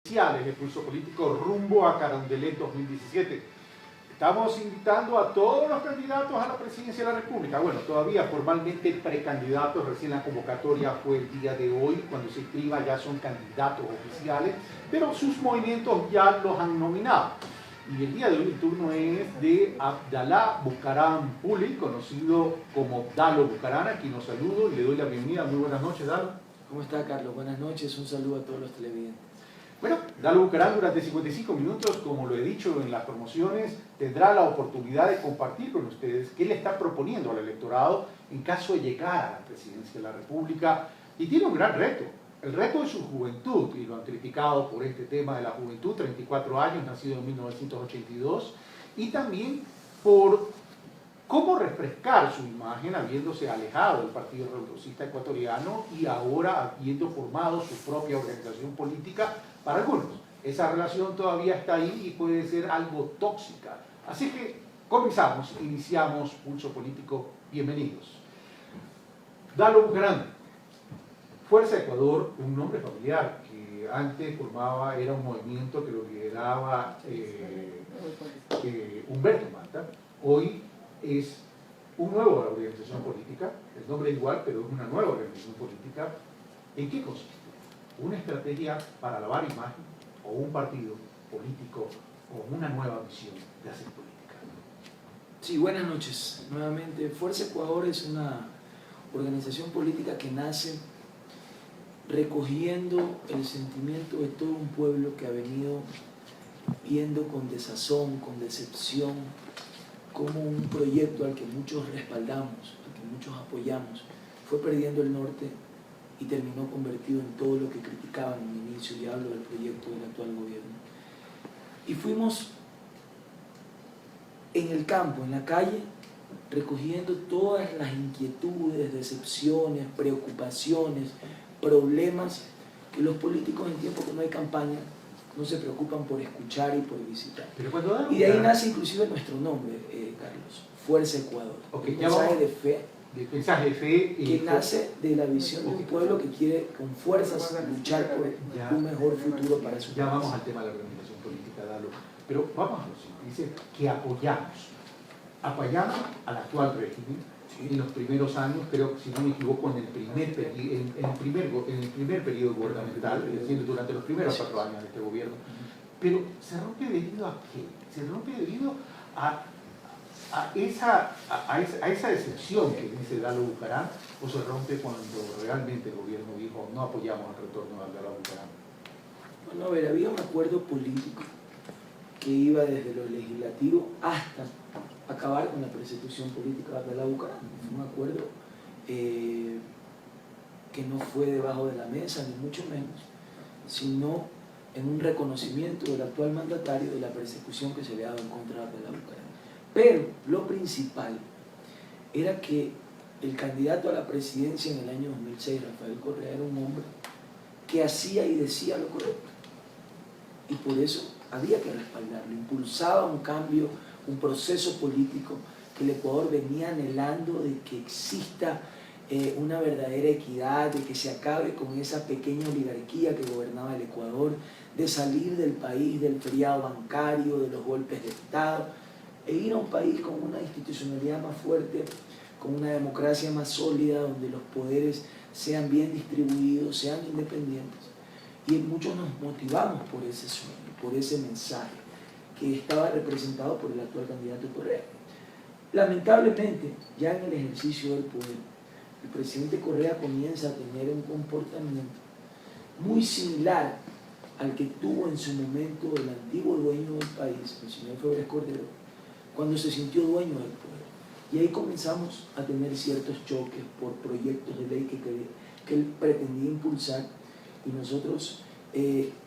del Pulso Político rumbo a Carondelet 2017. Estamos invitando a todos los candidatos a la presidencia de la República. Bueno, todavía formalmente precandidatos, recién la convocatoria fue el día de hoy, cuando se inscriba ya son candidatos oficiales, pero sus movimientos ya los han nominado. Y el día de hoy el turno es de Abdalá Bucaram Puli, conocido como Dalo Bucaram, a quien nos saludo y le doy la bienvenida. Muy buenas noches, Dalo. ¿Cómo está, Carlos? Buenas noches, un saludo a todos los televidentes. Bueno, Dalo Bucaram durante 55 minutos, como lo he dicho en las promociones, tendrá la oportunidad de compartir con ustedes qué le está proponiendo al electorado en caso de llegar a la presidencia de la República. Y tiene un gran reto, el reto de su juventud, y lo han criticado por este tema de la juventud, 34 años, nacido en 1982, y también por cómo refrescar su imagen habiéndose alejado del Partido Revolucionista Ecuatoriano y ahora habiendo formado su propia organización política. Para algunos, esa relación todavía está ahí y puede ser algo tóxica. Así que comenzamos, iniciamos Pulso Político. Bienvenidos. Dalo Bucaram, Fuerza Ecuador, un nombre familiar que antes era un movimiento que lo lideraba Humberto Mata. Hoy es una nueva organización política, el nombre es igual, pero es una nueva organización política. ¿En qué consiste? ¿Una estrategia para lavar imagen o un partido político o una nueva visión de hacer política? Sí, buenas noches. Nuevamente, Fuerza Ecuador es una organización política que nace recogiendo el sentimiento de todo un pueblo que ha venido viendo con desazón, con decepción, como un proyecto al que muchos respaldamos, al que muchos apoyamos, fue perdiendo el norte y terminó convertido en todo lo que criticaban en un inicio, y hablo del proyecto del actual gobierno. Y fuimos en el campo, en la calle, recogiendo todas las inquietudes, decepciones, preocupaciones, problemas que los políticos en tiempo que no hay campaña no se preocupan por escuchar y por visitar. Y de ahí nace inclusive nuestro nombre, Carlos, Fuerza Ecuador. Okay, un mensaje de fe, que nace de la visión de un pueblo que quiere con fuerzas luchar por un mejor futuro para su país. Ya vamos al tema de la organización política, Dalo. Pero vamos a lo siguiente, dice que apoyamos al actual régimen. Sí. En los primeros años, creo que si no me equivoco, en el primer periodo gubernamental, es decir, durante los primeros 4 años de este gobierno. Pero ¿se rompe debido a qué? ¿Se rompe debido a esa decepción que dice Dalo Bucaram, o se rompe cuando realmente el gobierno dijo no apoyamos el retorno a Dalo Bucaram? Bueno, a ver, había un acuerdo político que iba desde lo legislativo hasta acabar con la persecución política de Dalo Bucaram. Fue un acuerdo que no fue debajo de la mesa, ni mucho menos, sino en un reconocimiento del actual mandatario de la persecución que se le ha dado en contra de Dalo Bucaram. Pero lo principal era que el candidato a la presidencia en el año 2006, Rafael Correa, era un hombre que hacía y decía lo correcto. Y por eso había que respaldarlo. Impulsaba un cambio, un proceso político que el Ecuador venía anhelando, de que exista una verdadera equidad, de que se acabe con esa pequeña oligarquía que gobernaba el Ecuador, de salir del país del feriado bancario, de los golpes de Estado, e ir a un país con una institucionalidad más fuerte, con una democracia más sólida, donde los poderes sean bien distribuidos, sean independientes. Y muchos nos motivamos por ese sueño, por ese mensaje que estaba representado por el actual candidato Correa. Lamentablemente, ya en el ejercicio del poder, el presidente Correa comienza a tener un comportamiento muy similar al que tuvo en su momento el antiguo dueño del país, el señor Febres Cordero, cuando se sintió dueño del poder. Y ahí comenzamos a tener ciertos choques por proyectos de ley que él pretendía impulsar, y nosotros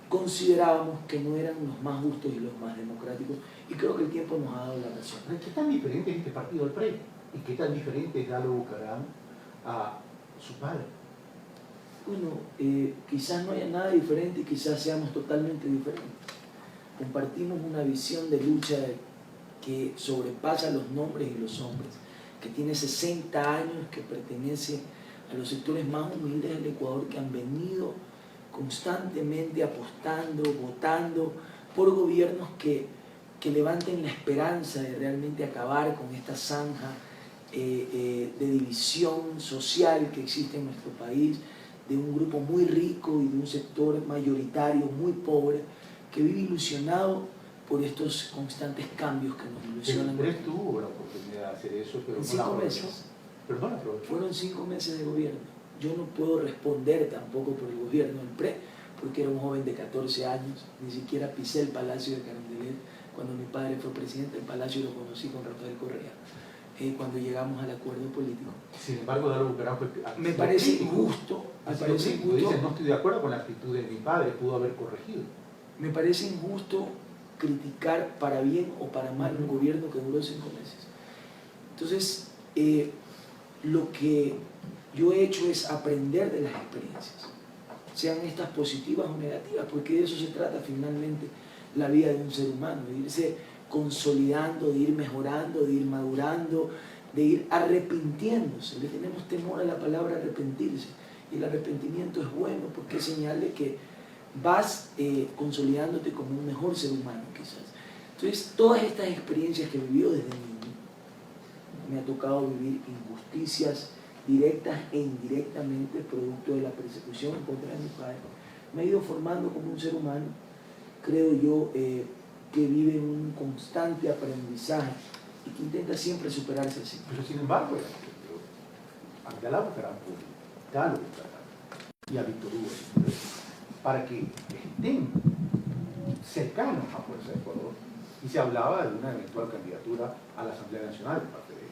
considerábamos que no eran los más justos y los más democráticos, y creo que el tiempo nos ha dado la razón. ¿Qué tan diferente es este partido del PRE? ¿Y qué tan diferente es Dalo Bucaram a su padre? Bueno, quizás no haya nada diferente y quizás seamos totalmente diferentes. Compartimos una visión de lucha que sobrepasa los nombres y los hombres, que tiene 60 años, que pertenece a los sectores más humildes del Ecuador, que han venido constantemente apostando, votando por gobiernos que levanten la esperanza de realmente acabar con esta zanja de división social que existe en nuestro país, de un grupo muy rico y de un sector mayoritario muy pobre que vive ilusionado por estos constantes cambios que nos ilusionan. Pero tuvo la oportunidad de hacer eso, pero en no 5 meses. Pero no la aprovechó. Fueron 5 meses de gobierno. Yo no puedo responder tampoco por el gobierno del PRE, porque era un joven de 14 años, ni siquiera pisé el Palacio de Carondelet. Cuando mi padre fue presidente, el Palacio lo conocí con Rafael Correa, cuando llegamos al acuerdo político. Sin embargo, Dalo Bucaram fue... Me parece injusto, no estoy de acuerdo con la actitud de mi padre, pudo haber corregido. Me parece injusto criticar para bien o para mal un gobierno que duró 5 meses. Entonces, lo que yo he hecho es aprender de las experiencias, sean estas positivas o negativas, porque de eso se trata finalmente la vida de un ser humano, de irse consolidando, de ir mejorando, de ir madurando, de ir arrepintiéndose. Le tenemos temor a la palabra arrepentirse, y el arrepentimiento es bueno porque es señal de que vas consolidándote como un mejor ser humano quizás. Entonces, todas estas experiencias que he vivido desde niño, me ha tocado vivir injusticias directas e indirectamente producto de la persecución en contra de mi padre, me ha ido formando como un ser humano, creo yo, que vive en un constante aprendizaje y que intenta siempre superarse así. Pero sin embargo, Abdalá Bucaram Público, Dalo Bucaram y a Víctor Hugo, para que estén cercanos a Fuerza de Ecuador, y se hablaba de una eventual candidatura a la Asamblea Nacional de parte de ellos.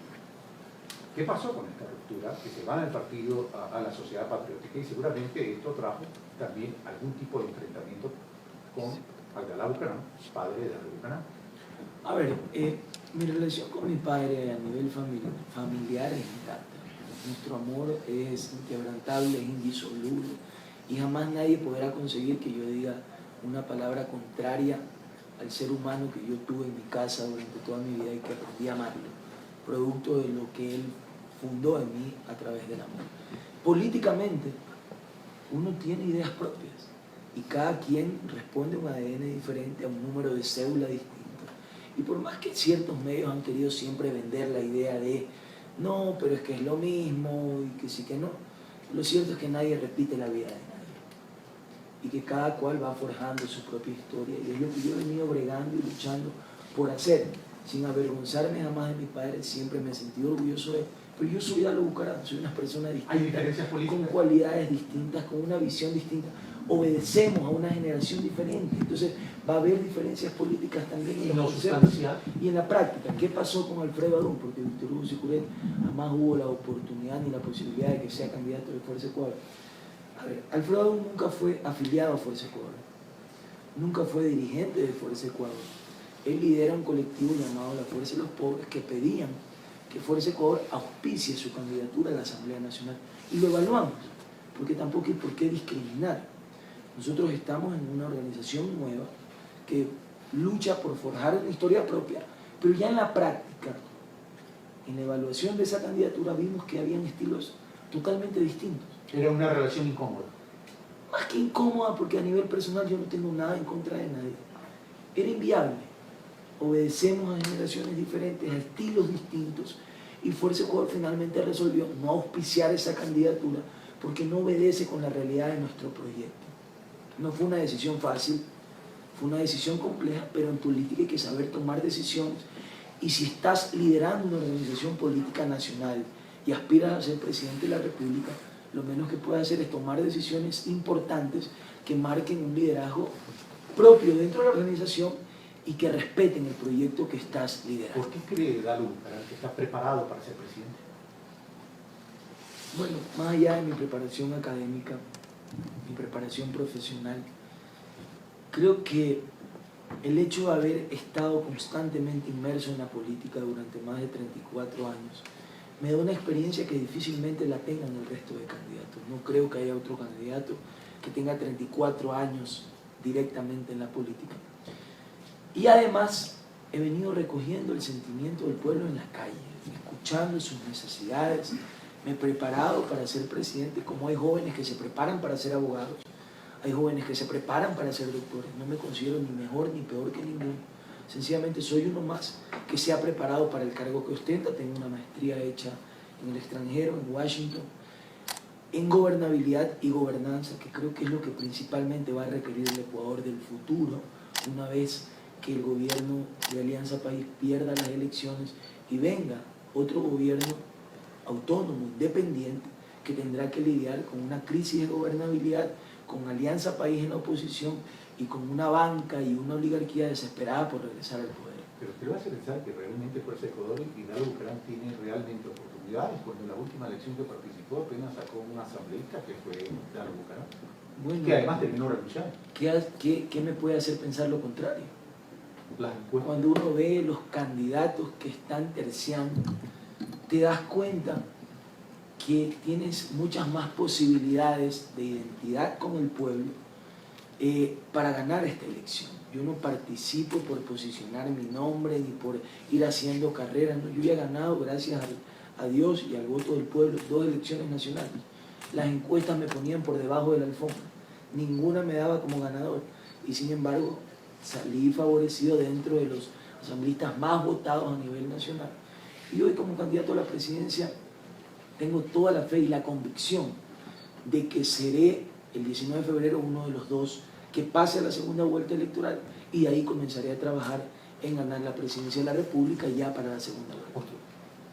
¿Qué pasó con esta ruptura? Que se van del partido a la Sociedad Patriótica, y seguramente esto trajo también algún tipo de enfrentamiento con Abdalá Bucaram, padre de Dalo Bucaram. A ver, mi relación con mi padre a nivel familiar es intacta. Nuestro amor es inquebrantable, es indisoluble, y jamás nadie podrá conseguir que yo diga una palabra contraria al ser humano que yo tuve en mi casa durante toda mi vida y que aprendí a amarlo, producto de lo que él fundó en mí a través del amor. Políticamente, uno tiene ideas propias y cada quien responde un ADN diferente a un número de cédula distinto. Y por más que ciertos medios han querido siempre vender la idea de no, pero es que es lo mismo y que sí que no, lo cierto es que nadie repite la vida de nadie y que cada cual va forjando su propia historia, y es lo que yo he venido bregando y luchando por hacer, sin avergonzarme jamás de mi padre. Siempre me he sentido orgulloso de él, pero yo soy Dalo Bucaram, soy una persona distinta, con cualidades distintas, con una visión distinta, obedecemos a una generación diferente, entonces va a haber diferencias políticas también en los conceptos y en la práctica. ¿Qué pasó con Alfredo Adún? Porque Víctor Hugo Sicuret jamás hubo la oportunidad ni la posibilidad de que sea candidato de Fuerza Ecuador. A ver, Alfredo Adún nunca fue afiliado a Fuerza Ecuador, nunca fue dirigente de Fuerza Ecuador. Él lidera un colectivo llamado la Fuerza de los Pobres que pedían que Fuerza Ecuador auspicie su candidatura a la Asamblea Nacional, y lo evaluamos, porque tampoco hay por qué discriminar. Nosotros estamos en una organización nueva que lucha por forjar una historia propia, pero ya en la práctica, en la evaluación de esa candidatura, vimos que habían estilos totalmente distintos. Era una relación incómoda. Más que incómoda, porque a nivel personal yo no tengo nada en contra de nadie. Era inviable. Obedecemos a generaciones diferentes, a estilos distintos, y Fuerza Ecuador finalmente resolvió no auspiciar esa candidatura porque no obedece con la realidad de nuestro proyecto. No fue una decisión fácil, fue una decisión compleja, pero en política hay que saber tomar decisiones, y si estás liderando una organización política nacional y aspiras a ser presidente de la República, lo menos que puedes hacer es tomar decisiones importantes que marquen un liderazgo propio dentro de la organización y que respeten el proyecto que estás liderando. ¿Por qué cree Dalo Bucaram que está preparado para ser presidente? Bueno, más allá de mi preparación académica, mi preparación profesional, creo que el hecho de haber estado constantemente inmerso en la política durante más de 34 años me da una experiencia que difícilmente la tengan el resto de candidatos. No creo que haya otro candidato que tenga 34 años directamente en la política. Y además he venido recogiendo el sentimiento del pueblo en la calle, escuchando sus necesidades. Me he preparado para ser presidente, como hay jóvenes que se preparan para ser abogados, hay jóvenes que se preparan para ser doctores. No me considero ni mejor ni peor que ninguno. Sencillamente soy uno más que se ha preparado para el cargo que ostenta. Tengo una maestría hecha en el extranjero, en Washington, en gobernabilidad y gobernanza, que creo que es lo que principalmente va a requerir el Ecuador del futuro, una vez que el gobierno de Alianza País pierda las elecciones y venga otro gobierno autónomo, independiente, que tendrá que lidiar con una crisis de gobernabilidad, con Alianza País en la oposición y con una banca y una oligarquía desesperada por regresar al poder. Pero usted va a hacer pensar que realmente Fuerza Ecuador y Hidalgo Bucaram tiene realmente oportunidades, cuando en la última elección que participó apenas sacó un asambleísta que fue Hidalgo Bucaram, Bueno, que además terminó renunciando. ¿Qué me puede hacer pensar lo contrario? Las encuestas. Cuando uno ve los candidatos que están terciando, te das cuenta que tienes muchas más posibilidades de identidad con el pueblo para ganar esta elección. Yo no participo por posicionar mi nombre ni por ir haciendo carrera, ¿no? Yo ya he ganado, gracias a Dios y al voto del pueblo, 2 elecciones nacionales. Las encuestas me ponían por debajo de la alfombra, ninguna me daba como ganador, y sin embargo salí favorecido dentro de los asambleístas más votados a nivel nacional. Y hoy, como candidato a la presidencia, tengo toda la fe y la convicción de que seré el 19 de febrero uno de los 2 que pase a la segunda vuelta electoral, y de ahí comenzaré a trabajar en ganar la presidencia de la República ya para la segunda vuelta.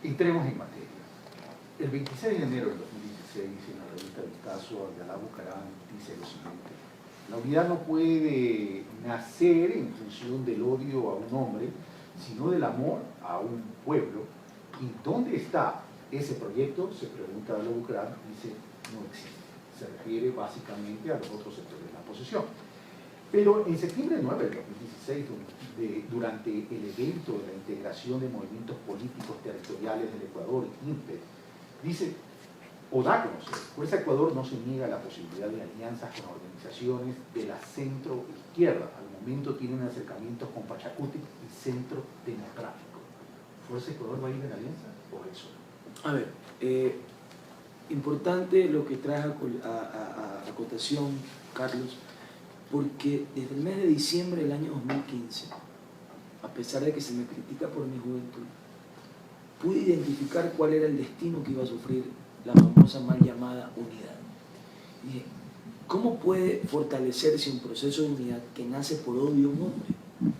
Entremos en materia. El 26 de enero del 2016, en la revista Vistazo, Abdalá Bucaram dice lo siguiente: la unidad no puede nacer en función del odio a un hombre, sino del amor a un pueblo. ¿Y dónde está ese proyecto?, se pregunta Abdalá Bucaram. Dice: no existe. Se refiere básicamente a los otros sectores de la oposición. Pero en septiembre 9 del 2016, durante el evento de la integración de movimientos políticos territoriales del Ecuador, INPE, dice, o da a conocer, Fuerza Ecuador no se niega la posibilidad de alianzas con organizaciones de la centro-izquierda. Al momento tienen acercamientos con Pachacuti y Centro Democrático. ¿Fuerza Ecuador va a ir en alianza o eso? A ver, importante lo que trae a cotación, Carlos, porque desde el mes de diciembre del año 2015, a pesar de que se me critica por mi juventud, pude identificar cuál era el destino que iba a sufrir la famosa mal llamada unidad. Dije, ¿cómo puede fortalecerse un proceso de unidad que nace por odio a un hombre?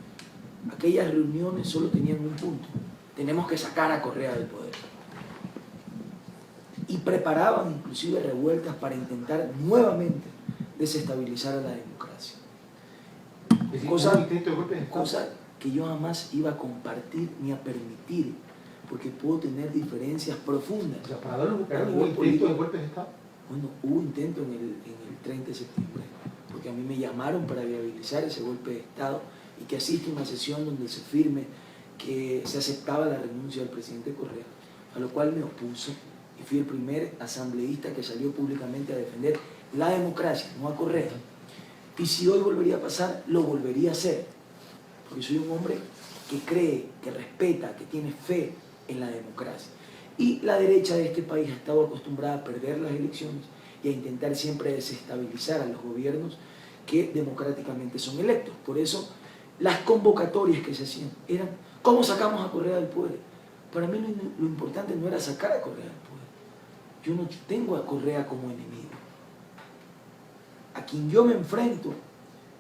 Aquellas reuniones solo tenían un punto: tenemos que sacar a Correa del poder. Y preparaban inclusive revueltas para intentar nuevamente desestabilizar a la democracia. Cosa que yo jamás iba a compartir ni a permitir, porque puedo tener diferencias profundas. O sea, para darle un intento de golpe de Estado. Bueno, hubo intento en el 30 de septiembre, porque a mí me llamaron para viabilizar ese golpe de Estado y que asista a una sesión donde se firme que se aceptaba la renuncia del presidente Correa, a lo cual me opuso y fui el primer asambleísta que salió públicamente a defender la democracia, no a Correa. Y si hoy volvería a pasar, lo volvería a hacer, porque soy un hombre que cree, que respeta, que tiene fe en la democracia. Y la derecha de este país ha estado acostumbrada a perder las elecciones y a intentar siempre desestabilizar a los gobiernos que democráticamente son electos. Por eso las convocatorias que se hacían eran: ¿cómo sacamos a Correa del poder? Para mí lo importante no era sacar a Correa del poder. Yo no tengo a Correa como enemigo. A quien yo me enfrento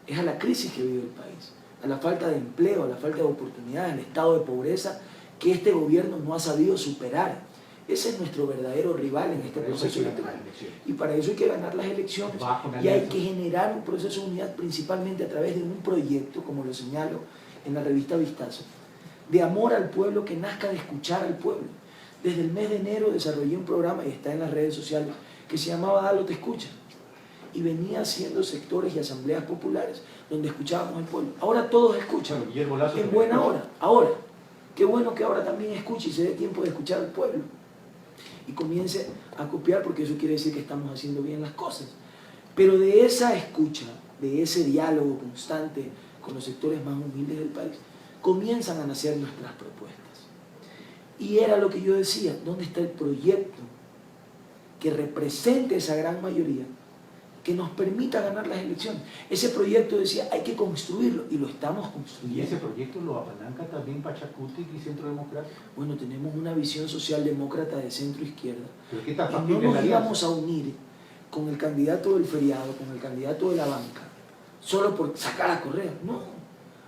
es a la crisis que vive el país, a la falta de empleo, a la falta de oportunidades, al estado de pobreza que este gobierno no ha sabido superar. Ese es nuestro verdadero rival en este proceso electoral. Y para eso hay que ganar las elecciones y hay que generar un proceso de unidad, principalmente a través de un proyecto, como lo señalo en la revista Vistazo, de amor al pueblo, que nazca de escuchar al pueblo. Desde el mes de enero desarrollé un programa, y está en las redes sociales, que se llamaba Dalo te escucha, y venía haciendo sectores y asambleas populares donde escuchábamos al pueblo. Ahora todos escuchan, en buena hora. Ahora, qué bueno que ahora también escuche y se dé tiempo de escuchar al pueblo y comience a copiar, porque eso quiere decir que estamos haciendo bien las cosas. Pero de esa escucha, de ese diálogo constante con los sectores más humildes del país, comienzan a nacer nuestras propuestas. Y era lo que yo decía: ¿dónde está el proyecto que represente esa gran mayoría que nos permita ganar las elecciones. Ese proyecto decía, hay que construirlo, y lo estamos construyendo. ¿Y ese proyecto lo apalanca también Pachacutic y Centro Democrático? Bueno, tenemos una visión socialdemócrata de centro-izquierda. ¿Pero qué tan Y no factible es la nos íbamos alianza? a unir con el candidato del feriado, con el candidato de la banca, solo por sacar a Correa. No,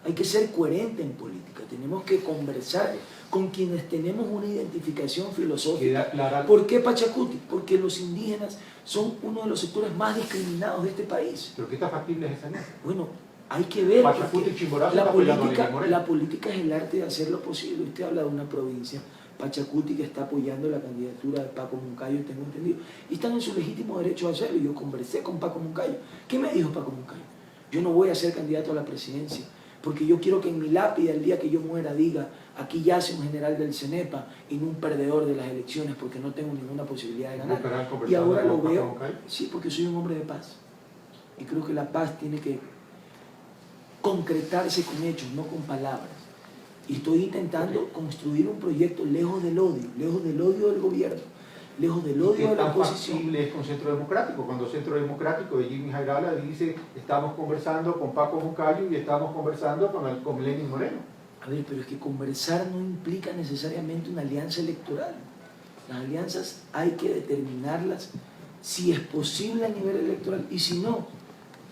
hay que ser coherente en política. Tenemos que conversar con quienes tenemos una identificación filosófica. Queda clara. ¿Por qué Pachacutic? Porque los indígenas son uno de los sectores más discriminados de este país. ¿Pero qué tan factible es esa alianza? Bueno, hay que ver, Pachacutic porque y Chimborazo la está apoyando a política, Lenín Moreno. la política es el arte de hacer lo posible. Usted habla de una provincia, Pachacutic está apoyando la candidatura de Paco Moncayo, tengo entendido, y están en su legítimo derecho a hacerlo. Yo conversé con Paco Moncayo. ¿Qué me dijo Paco Moncayo? Yo no voy a ser candidato a la presidencia, porque yo quiero que en mi lápida, el día que yo muera, diga, aquí yace un general del CENEPA y no un perdedor de las elecciones, porque no tengo ninguna posibilidad de ganar. Y ahora lo veo, sí, porque soy un hombre de paz. Y creo que la paz tiene que concretarse con hechos, no con palabras. Y estoy intentando construir un proyecto lejos del odio del gobierno, lejos del odio de la oposición. ¿Qué tan factible es con Centro Democrático? Cuando Centro Democrático de Jimmy Jairala dice, estamos conversando con Paco Moncayo y estamos conversando con Lenín Moreno. A ver, pero es que conversar no implica necesariamente una alianza electoral. Las alianzas hay que determinarlas si es posible a nivel electoral, y si no,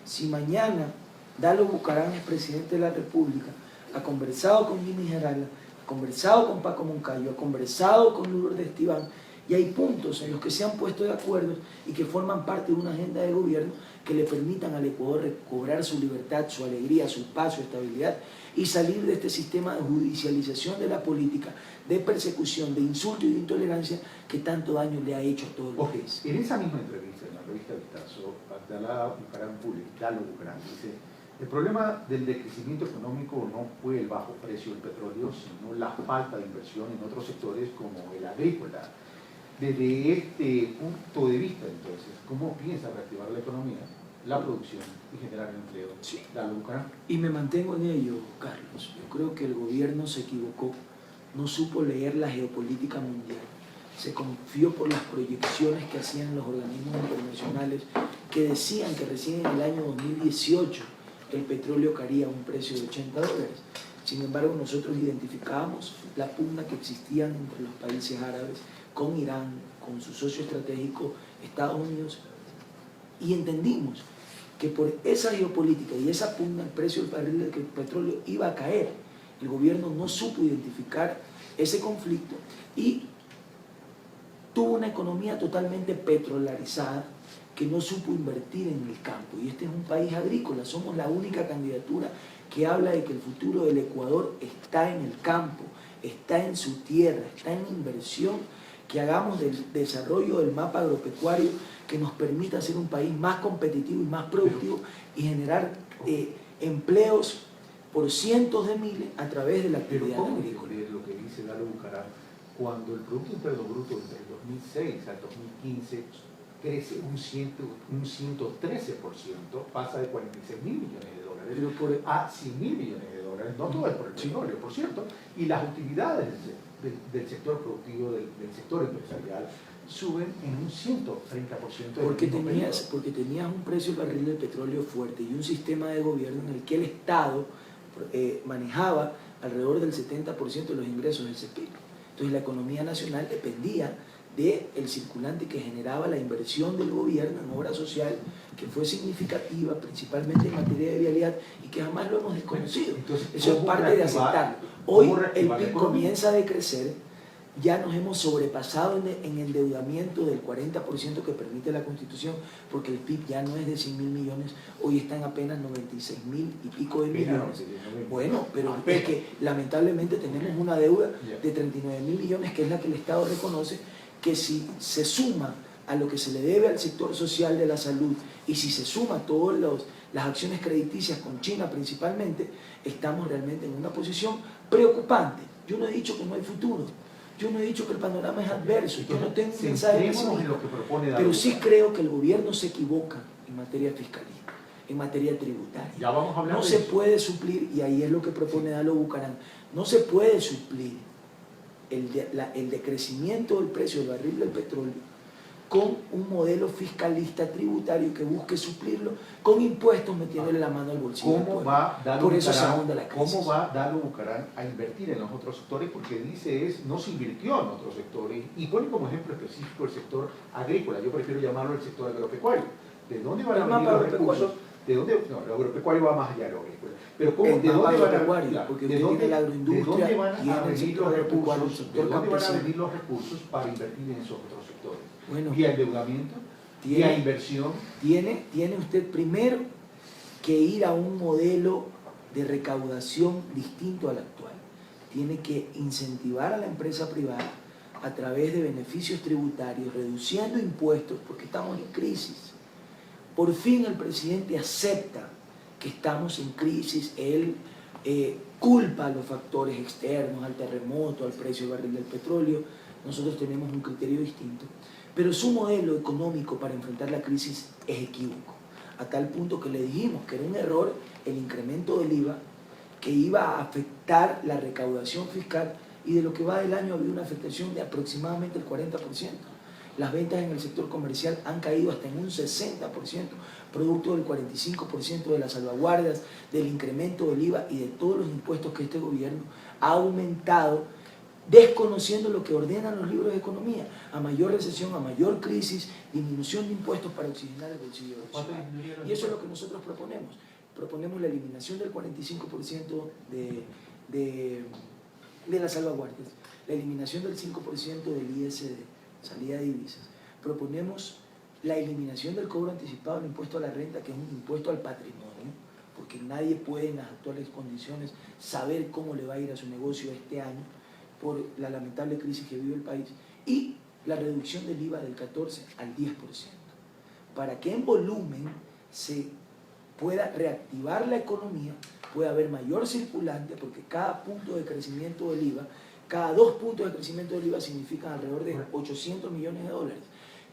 si mañana Dalo Bucaram es presidente de la República, ha conversado con Jimmy Jairala, ha conversado con Paco Moncayo, ha conversado con Lourdes Esteban, y hay puntos en los que se han puesto de acuerdo y que forman parte de una agenda de gobierno que le permitan al Ecuador recobrar su libertad, su alegría, su paz, su estabilidad, y salir de este sistema de judicialización de la política, de persecución, de insulto y de intolerancia que tanto daño le ha hecho a todo el país. En esa misma entrevista, en la revista Vistazo, Dalo Bucaram dice, el problema del decrecimiento económico no fue el bajo precio del petróleo, sino la falta de inversión en otros sectores como el agrícola. Desde este punto de vista, entonces, ¿cómo piensa reactivar la economía, la producción y generar empleo? Sí. Dalo Bucaram. Y me mantengo en ello, Carlos. Yo creo que el gobierno se equivocó, no supo leer la geopolítica mundial, se confió por las proyecciones que hacían los organismos internacionales que decían que recién en el año 2018 el petróleo caería a un precio de $80. Sin embargo, nosotros identificábamos la pugna que existía entre los países árabes, con Irán, con su socio estratégico Estados Unidos, y entendimos que por esa geopolítica y esa pugna el precio del barril del petróleo iba a caer. El gobierno no supo identificar ese conflicto y tuvo una economía totalmente petrolarizada que no supo invertir en el campo. Y este es un país agrícola, somos la única candidatura que habla de que el futuro del Ecuador está en el campo, está en su tierra, está en inversión, que hagamos del desarrollo del mapa agropecuario que nos permita ser un país más competitivo y más productivo y generar empleos por cientos de miles a través de la actividad agrícola. Pero lo que dice Dalo Bucaram, cuando el Producto Interno Bruto entre el 2006 al 2015 crece un 113%, pasa de 46.000 millones de dólares a 100.000 millones de dólares, no todo es por el petróleo, por cierto, y las utilidades del sector productivo, del sector empresarial, suben en un 130%. Porque tenías un precio del barril del petróleo fuerte y un sistema de gobierno en el que el Estado manejaba alrededor del 70% de los ingresos del PIB. Entonces la economía nacional dependía del circulante que generaba la inversión del gobierno en obra social, que fue significativa, principalmente en materia de vialidad, y que jamás lo hemos desconocido. Entonces, eso es parte de aceptarlo. Hoy el PIB comienza a decrecer, ya nos hemos sobrepasado en endeudamiento del 40% que permite la Constitución, porque el PIB ya no es de 100.000 millones, hoy está en apenas 96.000 y pico de millones. Bueno, pero es que lamentablemente tenemos una deuda de 39.000 millones, que es la que el Estado reconoce, que si se suma a lo que se le debe al sector social de la salud y si se suma todas las acciones crediticias con China principalmente, estamos realmente en una posición preocupante. Yo no he dicho que no hay futuro, yo no he dicho que el panorama es adverso, yo no tengo un mensaje pesimista, pero sí creo que el gobierno se equivoca en materia fiscal, en materia tributaria. Ya vamos a hablar no se puede suplir, y ahí es lo que propone Dalo Bucaram, no se puede suplir el decrecimiento del precio del barril del petróleo con un modelo fiscalista tributario que busque suplirlo con impuestos metiéndole la mano al bolsillo. ¿Cómo va Por eso se ahonda la crisis. ¿Cómo va Dalo Bucaram a invertir en los otros sectores? Porque dice no se invirtió en otros sectores y pone como ejemplo específico el sector agrícola. Yo prefiero llamarlo el sector agropecuario. ¿De dónde van a venir los recursos? ¿De dónde? No, el agropecuario va más allá de lo agrícola. Pero ¿de dónde van a venir los recursos para invertir en esos otros sectores? Bueno, vía endeudamiento, vía inversión. Tiene usted primero que ir a un modelo de recaudación distinto al actual. Tiene que incentivar a la empresa privada a través de beneficios tributarios, reduciendo impuestos, porque estamos en crisis. Por fin el presidente acepta que estamos en crisis. Él culpa a los factores externos, al terremoto, al precio del barril del petróleo. Nosotros tenemos un criterio distinto. Pero su modelo económico para enfrentar la crisis es equívoco, a tal punto que le dijimos que era un error el incremento del IVA, que iba a afectar la recaudación fiscal, y de lo que va del año había una afectación de aproximadamente el 40%. Las ventas en el sector comercial han caído hasta en un 60%, producto del 45% de las salvaguardas, del incremento del IVA y de todos los impuestos que este gobierno ha aumentado, desconociendo lo que ordenan los libros de economía: a mayor recesión, a mayor crisis, disminución de impuestos para oxigenar el bolsillo del ciudadano. Y eso es lo que nosotros proponemos. Proponemos la eliminación del 45% de las salvaguardias, la eliminación del 5% del ISD, salida de divisas. Proponemos la eliminación del cobro anticipado del impuesto a la renta, que es un impuesto al patrimonio, porque nadie puede en las actuales condiciones saber cómo le va a ir a su negocio este año por la lamentable crisis que vive el país, y la reducción del IVA del 14 al 10%, para que en volumen se pueda reactivar la economía, pueda haber mayor circulante, porque cada punto de crecimiento del IVA, cada 2 puntos de crecimiento del IVA significan alrededor de 800 millones de dólares.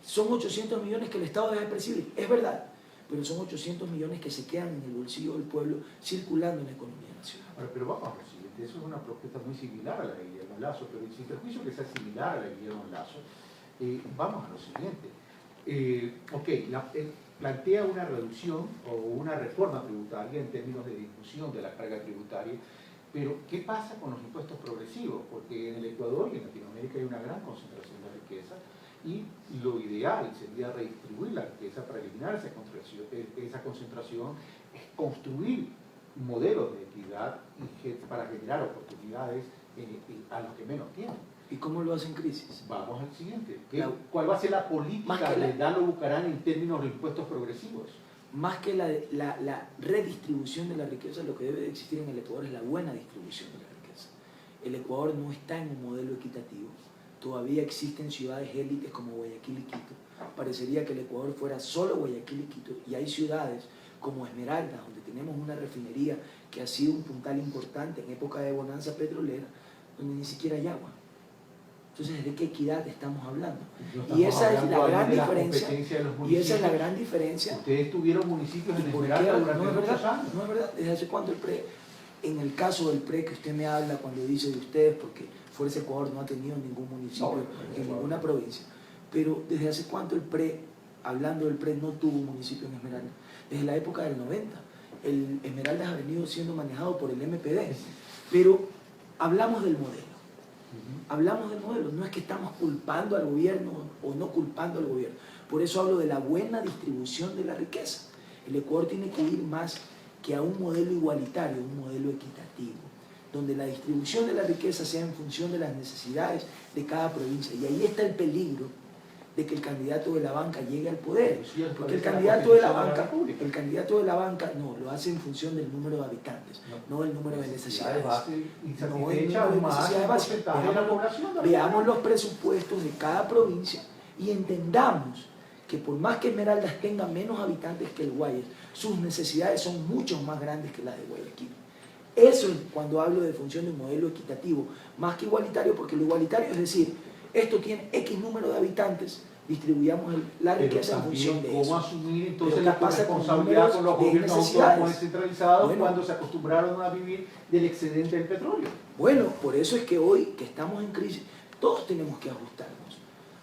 Son 800 millones que el Estado deja de percibir, es verdad, pero son 800 millones que se quedan en el bolsillo del pueblo circulando en la economía nacional. Ahora, pero vamos a lo siguiente, eso es una propuesta muy similar a la de Guillermo Lasso, pero sin perjuicio que sea similar a la de Guillermo Lasso, vamos a lo siguiente. Plantea una reducción o una reforma tributaria en términos de discusión de la carga tributaria, pero ¿qué pasa con los impuestos progresivos? Porque en el Ecuador y en Latinoamérica hay una gran concentración de riqueza, y lo ideal sería redistribuir la riqueza para eliminar esa concentración, es construir modelos de equidad para generar oportunidades a los que menos tienen. ¿Y cómo lo hacen crisis? Vamos al siguiente. ¿Cuál va a ser la política de Dalo Bucaram en términos de impuestos progresivos? Más que la redistribución de la riqueza, lo que debe de existir en el Ecuador es la buena distribución de la riqueza. El Ecuador no está en un modelo equitativo. Todavía existen ciudades élites como Guayaquil y Quito. Parecería que el Ecuador fuera solo Guayaquil y Quito, y hay ciudades como Esmeraldas, donde tenemos una refinería que ha sido un puntal importante en época de bonanza petrolera, donde ni siquiera hay agua. Entonces, ¿de qué equidad estamos hablando? Y esa es la gran diferencia. Y esa es la gran diferencia. Ustedes tuvieron municipios en Esmeralda durante muchos años. No es verdad. ¿Desde hace cuánto el PRE? En el caso del PRE que usted me habla cuando dice de ustedes, porque Fuerza Ecuador no ha tenido ningún municipio en ninguna provincia. Pero ¿desde hace cuánto el PRE, hablando del PRE, no tuvo un municipio en Esmeralda? Desde la época del 90. El Esmeraldas ha venido siendo manejado por el MPD. Pero hablamos del modelo. Hablamos del modelo, no es que estamos culpando al gobierno o no culpando al gobierno. Por eso hablo de la buena distribución de la riqueza. El Ecuador tiene que ir más que a un modelo igualitario, un modelo equitativo, donde la distribución de la riqueza sea en función de las necesidades de cada provincia. Y ahí está el peligro de que el candidato de la banca llegue al poder. Porque el candidato de la banca no, lo hace en función del número de habitantes, no del número de necesidades. Veamos los presupuestos de cada provincia y entendamos que por más que Esmeraldas tenga menos habitantes que el Guayas, sus necesidades son mucho más grandes que las de Guayaquil. Eso es cuando hablo de función de un modelo equitativo, más que igualitario, porque lo igualitario es decir, esto tiene X número de habitantes, distribuyamos la riqueza en función de eso. ¿Cómo asumir entonces la responsabilidad con los gobiernos autónomos descentralizados cuando se acostumbraron a vivir del excedente del petróleo? Bueno, por eso es que hoy que estamos en crisis, todos tenemos que ajustarnos.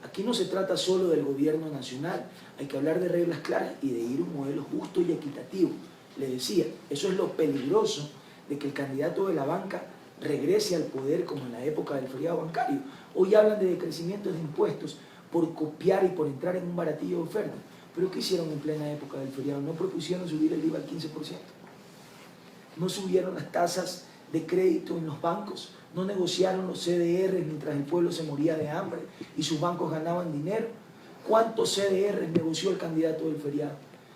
Aquí no se trata solo del gobierno nacional, hay que hablar de reglas claras y de ir a un modelo justo y equitativo. Le decía, eso es lo peligroso de que el candidato de la banca regrese al poder como en la época del feriado bancario. Hoy hablan de decrecimientos de impuestos por copiar y por entrar en un baratillo de oferta. ¿Pero qué hicieron en plena época del feriado? ¿No propusieron subir el IVA al 15%? ¿No subieron las tasas de crédito en los bancos? ¿No negociaron los CDR mientras el pueblo se moría de hambre y sus bancos ganaban dinero? ¿Cuántos CDR negoció el candidato del feriado?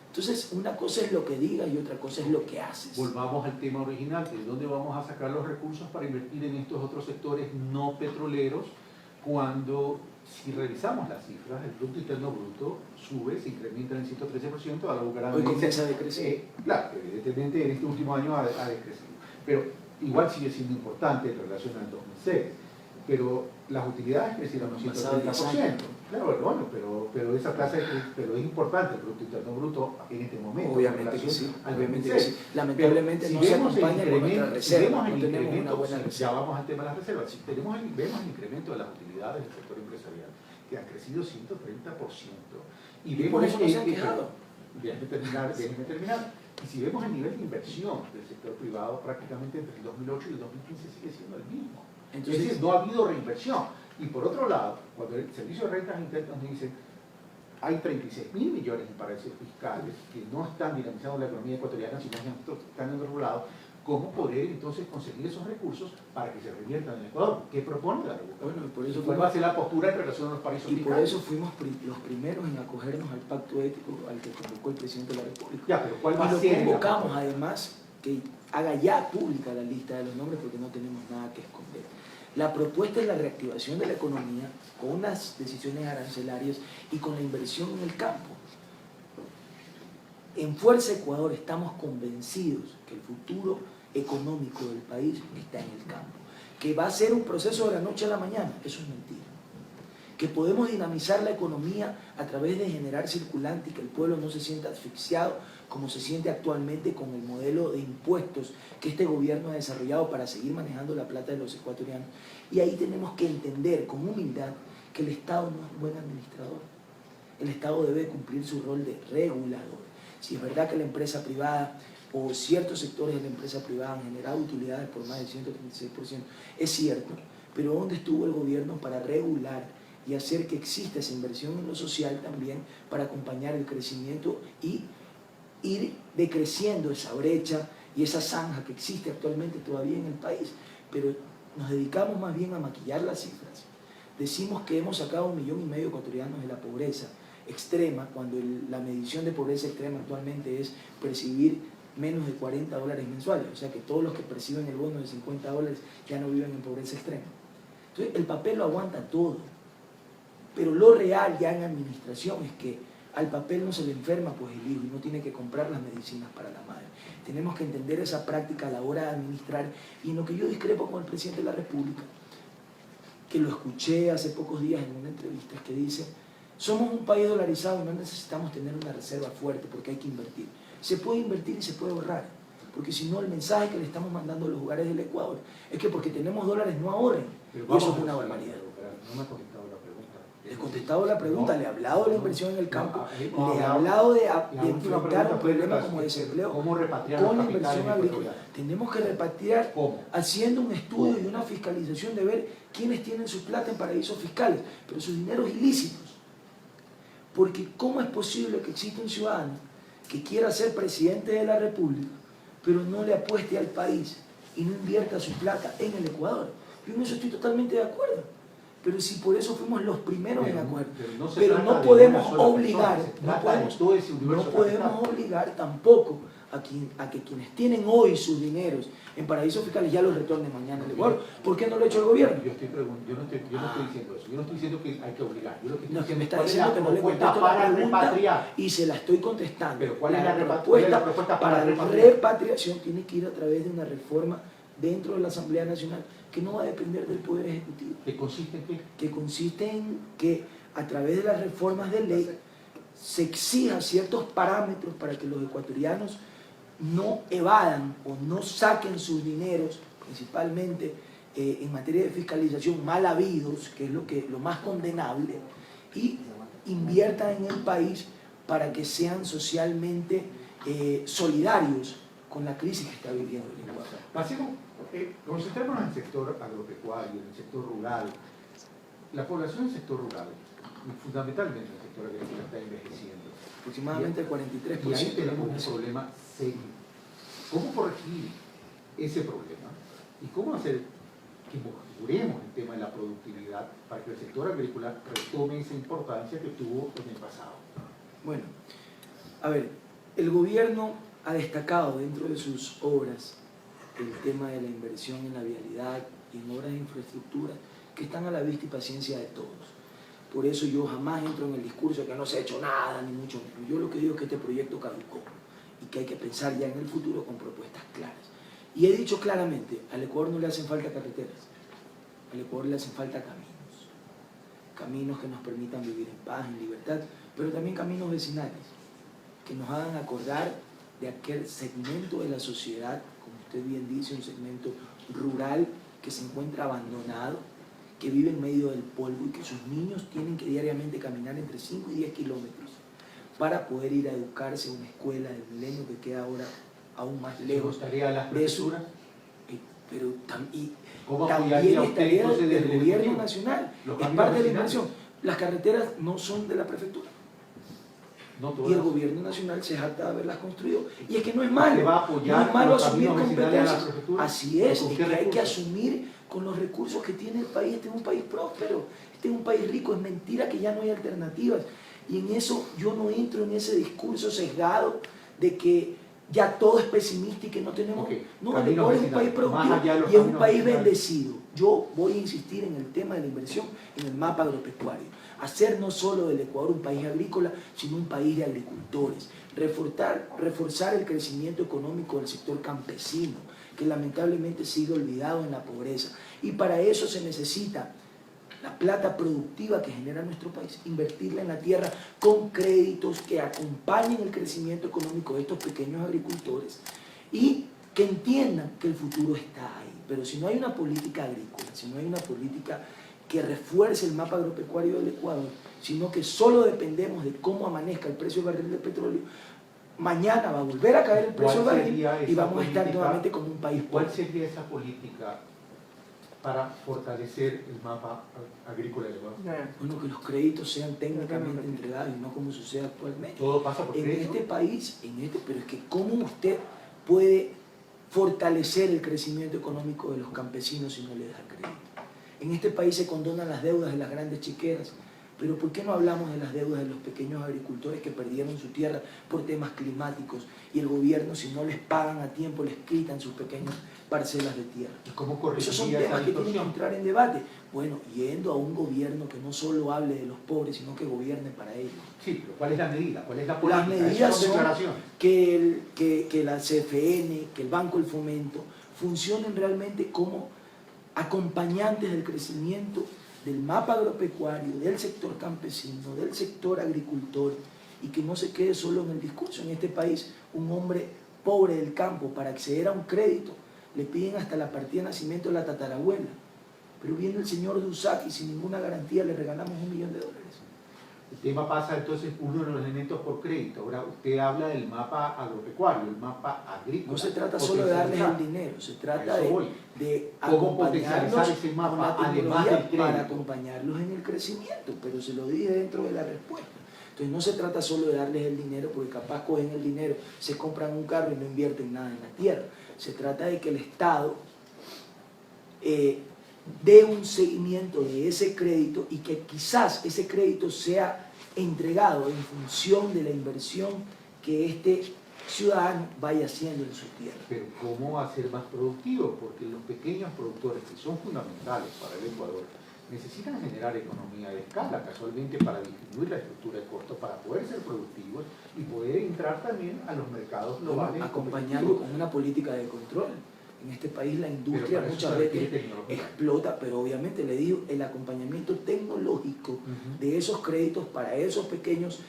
Entonces, una cosa es lo que digas y otra cosa es lo que haces. Volvamos al tema original, ¿de dónde vamos a sacar los recursos para invertir en estos otros sectores no petroleros cuando, si revisamos las cifras, el Producto Interno Bruto sube, se incrementa en el 113%, a la Bucaramanga hoy comienza a decrecer. Claro, evidentemente en este último año ha decrecido, pero igual sigue siendo importante en relación al 2006, pero las utilidades crecieron un 130%. Claro, bueno, pero esa tasa pero es importante el Producto Interno Bruto en este momento. Obviamente que sí, obviamente que sí. Lamentablemente si no se acompaña con nuestra reserva, no tenemos una buena reserva. Ya vamos al tema de las reservas. Si vemos el incremento de las utilidades del sector empresarial, que han crecido 130%, y vemos por eso no se han quejado. Déjenme terminar. Y si vemos el nivel de inversión del sector privado, prácticamente entre el 2008 y el 2015 sigue siendo el mismo. Entonces, es decir, no ha habido reinversión. Y por otro lado, cuando el Servicio de Rentas Internas nos dice hay 36.000 millones en paraísos fiscales que no están dinamizando la economía ecuatoriana, sino que están en otro lado, ¿cómo poder entonces conseguir esos recursos para que se reviertan en el Ecuador? ¿Qué propone la República? Bueno, por eso ¿Cuál va a ser la postura en relación a los paraísos fiscales? Y por eso fuimos los primeros en acogernos al pacto ético al que convocó el presidente de la República. Ya, pero ¿cuál va a ser? Y lo convocamos además que haga ya pública la lista de los nombres porque no tenemos nada que esconder. La propuesta es la reactivación de la economía con unas decisiones arancelarias y con la inversión en el campo. En Fuerza Ecuador estamos convencidos que el futuro económico del país está en el campo. Que va a ser un proceso de la noche a la mañana, eso es mentira. Que podemos dinamizar la economía a través de generar circulante y que el pueblo no se sienta asfixiado como se siente actualmente con el modelo de impuestos que este gobierno ha desarrollado para seguir manejando la plata de los ecuatorianos. Y ahí tenemos que entender con humildad que el Estado no es un buen administrador. El Estado debe cumplir su rol de regulador. Si es verdad que la empresa privada o ciertos sectores de la empresa privada han generado utilidades por más del 136%, es cierto, pero ¿dónde estuvo el gobierno para regular y hacer que exista esa inversión en lo social también para acompañar el crecimiento y ir decreciendo esa brecha y esa zanja que existe actualmente todavía en el país? Pero nos dedicamos más bien a maquillar las cifras. Decimos que hemos sacado 1,5 millones de ecuatorianos de la pobreza extrema, cuando la medición de pobreza extrema actualmente es percibir menos de $40 mensuales, o sea que todos los que perciben el bono de $50 ya no viven en pobreza extrema. Entonces el papel lo aguanta todo, pero lo real ya en administración es que al papel no se le enferma pues el hijo y no tiene que comprar las medicinas para la madre. Tenemos que entender esa práctica a la hora de administrar, y en lo que yo discrepo con el presidente de la República, que lo escuché hace pocos días en una entrevista, que dice: somos un país dolarizado y no necesitamos tener una reserva fuerte porque hay que invertir. Se puede invertir y se puede ahorrar, porque si no el mensaje que le estamos mandando a los hogares del Ecuador es que porque tenemos dólares no ahorren, y eso es una barbaridad. No me ha contestado la pregunta. Le he contestado la pregunta, le he hablado de la inversión en el campo, le he hablado hablado de enfrentar un problema como desempleo con la inversión agrícola. Tenemos que repatriar haciendo un estudio y una fiscalización de ver quiénes tienen su plata en paraísos fiscales, pero sus dineros ilícitos. Porque ¿cómo es posible que exista un ciudadano que quiera ser presidente de la República, pero no le apueste al país y no invierta su plata en el Ecuador? Yo en eso estoy totalmente de acuerdo. Pero si por eso fuimos los primeros en acuerdo. Pero no podemos obligar, no podemos obligar tampoco a que quienes tienen hoy sus dineros en paraísos fiscales ya los retornen mañana al Ecuador. ¿Por qué no lo ha hecho el gobierno? Yo no estoy diciendo eso. Yo no estoy diciendo que hay que obligar. Yo lo que estoy no, que me diciendo está diciendo que no le contesto la pregunta y se la estoy contestando. Pero ¿cuál es la propuesta para la repatriación? Tiene que ir a través de una reforma dentro de la Asamblea Nacional que no va a depender del Poder Ejecutivo. ¿Qué consiste en qué? Que consiste en que a través de las reformas de ley se exija ciertos parámetros para que los ecuatorianos no evadan o no saquen sus dineros, principalmente en materia de fiscalización, mal habidos, que es lo más condenable, y inviertan en el país para que sean socialmente solidarios con la crisis que está viviendo el Ecuador. Máximo, concentrémonos en el sector agropecuario, en el sector rural. La población del sector rural, y fundamentalmente el sector agrícola, está envejeciendo. Aproximadamente el 43%. Y ahí tenemos un problema serio. ¿Cómo corregir ese problema? ¿Y cómo hacer que mejoremos el tema de la productividad para que el sector agrícola retome esa importancia que tuvo en el pasado? Bueno, a ver, el gobierno ha destacado dentro de sus obras el tema de la inversión en la vialidad y en obras de infraestructura que están a la vista y paciencia de todos. Por eso yo jamás entro en el discurso de que no se ha hecho nada, ni mucho menos. Yo lo que digo es que este proyecto caducó y que hay que pensar ya en el futuro con propuestas claras. Y he dicho claramente, al Ecuador no le hacen falta carreteras, al Ecuador le hacen falta caminos. Caminos que nos permitan vivir en paz, en libertad, pero también caminos vecinales, que nos hagan acordar de aquel segmento de la sociedad, como usted bien dice, un segmento rural que se encuentra abandonado, que vive en medio del polvo y que sus niños tienen que diariamente caminar entre 5 y 10 kilómetros para poder ir a educarse a una escuela del Milenio que queda ahora aún más lejos de eso. Pero también estaría del gobierno nacional, es parte de la inversión. Las carreteras no son de la prefectura. Y el gobierno nacional se jacta de haberlas construido. Y es que no es malo, no es malo asumir competencias. Así es que hay que asumir con los recursos que tiene el país. Este es un país próspero, este es un país rico, es mentira que ya no hay alternativas. Y en eso yo no entro en ese discurso sesgado de que ya todo es pesimista y que no tenemos... No, el Ecuador es un país productivo y es un país bendecido. Yo voy a insistir en el tema de la inversión en el mapa agropecuario. Hacer no solo del Ecuador un país agrícola, sino un país de agricultores. Reforzar el crecimiento económico del sector campesino, que lamentablemente sigue olvidado en la pobreza. Y para eso se necesita la plata productiva que genera nuestro país, invertirla en la tierra con créditos que acompañen el crecimiento económico de estos pequeños agricultores y que entiendan que el futuro está ahí. Pero si no hay una política agrícola, si no hay una política que refuerce el mapa agropecuario del Ecuador, sino que solo dependemos de cómo amanezca el precio del barril de petróleo, mañana va a volver a caer el precio del barril y vamos a estar nuevamente como un país pobre. ¿Cuál sería esa política para fortalecer el mapa agrícola del Ecuador? Bueno, que los créditos sean técnicamente entregados y no como sucede actualmente. Todo pasa por crédito. En este país, pero es que ¿cómo usted puede fortalecer el crecimiento económico de los campesinos si no le da crédito? En este país se condonan las deudas de las grandes chiqueras, pero ¿por qué no hablamos de las deudas de los pequeños agricultores que perdieron su tierra por temas climáticos y el gobierno, si no les pagan a tiempo, les quitan sus pequeñas parcelas de tierra? ¿Y cómo corregir esos son temas que tienen que entrar en debate. Bueno, yendo a un gobierno que no solo hable de los pobres, sino que gobierne para ellos. Sí, pero ¿cuál es la medida? ¿Cuál es la política? Las medidas son que la CFN, que el Banco del Fomento funcionen realmente como acompañantes del crecimiento del mapa agropecuario, del sector campesino, del sector agricultor, y que no se quede solo en el discurso. En este país, un hombre pobre del campo, para acceder a un crédito, le piden hasta la partida de nacimiento de la tatarabuela, pero viene el señor Dusac y sin ninguna garantía le regalamos $1 millón. El tema pasa entonces uno de los elementos por crédito. Ahora usted habla del mapa agropecuario, el mapa agrícola. No se trata solo de darles el dinero, se trata de acompañarlos ese mapa, con la tecnología para acompañarlos en el crecimiento, pero se lo dije dentro de la respuesta. Entonces no se trata solo de darles el dinero, porque capaz cogen el dinero, se compran un carro y no invierten nada en la tierra. Se trata de que el Estado dé un seguimiento de ese crédito y que quizás ese crédito sea entregado en función de la inversión que este ciudadano vaya haciendo en su tierra. Pero ¿cómo va a ser más productivo? Porque los pequeños productores, que son fundamentales para el Ecuador, necesitan generar economía de escala, casualmente para disminuir la estructura de costos, para poder ser productivos y poder entrar también a los mercados globales. Acompañando con una política de control. En este país la industria muchas veces explota, pero obviamente le digo, el acompañamiento tecnológico de esos créditos para esos pequeños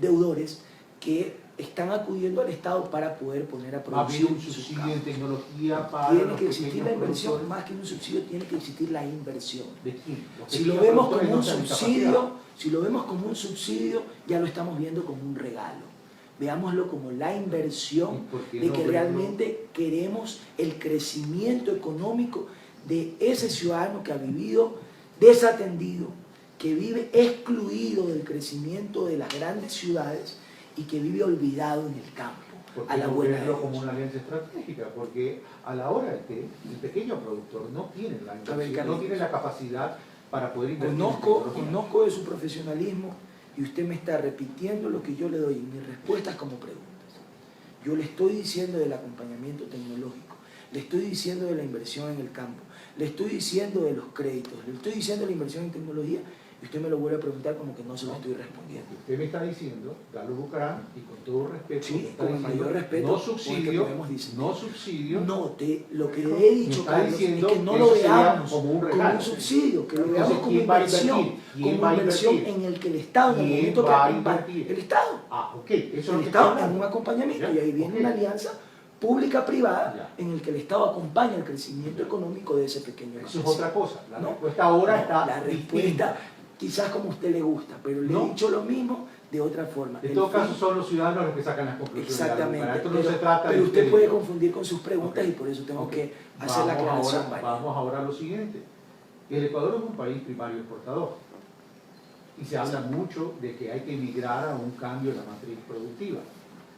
deudores que están acudiendo al Estado para poder poner a producir un subsidio en tecnología para tiene los que existir la inversión, productores. más que un subsidio tiene que existir la inversión. ¿De quién? Si lo vemos como un subsidio, si lo vemos como un subsidio, ya lo estamos viendo como un regalo. Veámoslo como la inversión de que realmente queremos el crecimiento económico de ese ciudadano que ha vivido desatendido, que vive excluido del crecimiento de las grandes ciudades y que vive olvidado en el campo. Porque a la buena verlo como una alianza estratégica, porque a la hora de que el pequeño productor no tiene la inversión, no tiene la capacidad para poder invertir. Conozco de su profesionalismo y usted me está repitiendo lo que yo le doy en mis respuestas como preguntas. Yo le estoy diciendo del acompañamiento tecnológico, le estoy diciendo de la inversión en el campo, le estoy diciendo de los créditos, le estoy diciendo de la inversión en tecnología, y usted me lo vuelve a preguntar como que no se lo estoy respondiendo. Usted me está diciendo, Carlos Bucaram, y con todo respeto, sí, con el mayor respeto, no subsidio, no subsidio. No, lo que le he dicho, Carlos, es que no que lo veamos como un subsidio, que lo veamos como inversión, en el que el Estado, en el momento que acompaña, el Estado, el Estado en un acompañamiento, y ahí viene una alianza pública-privada en el que el Estado acompaña el crecimiento económico de ese pequeño negocio. Eso es otra cosa. La respuesta ahora está la respuesta, quizás como a usted le gusta, pero le he dicho lo mismo de otra forma. En todo caso son los ciudadanos los que sacan las conclusiones. Exactamente. Esto no se trata pero usted puede confundir con sus preguntas y por eso tengo que hacer la aclaración. Vamos ahora a lo siguiente. El Ecuador es un país primario exportador y se habla mucho de que hay que emigrar a un cambio en la matriz productiva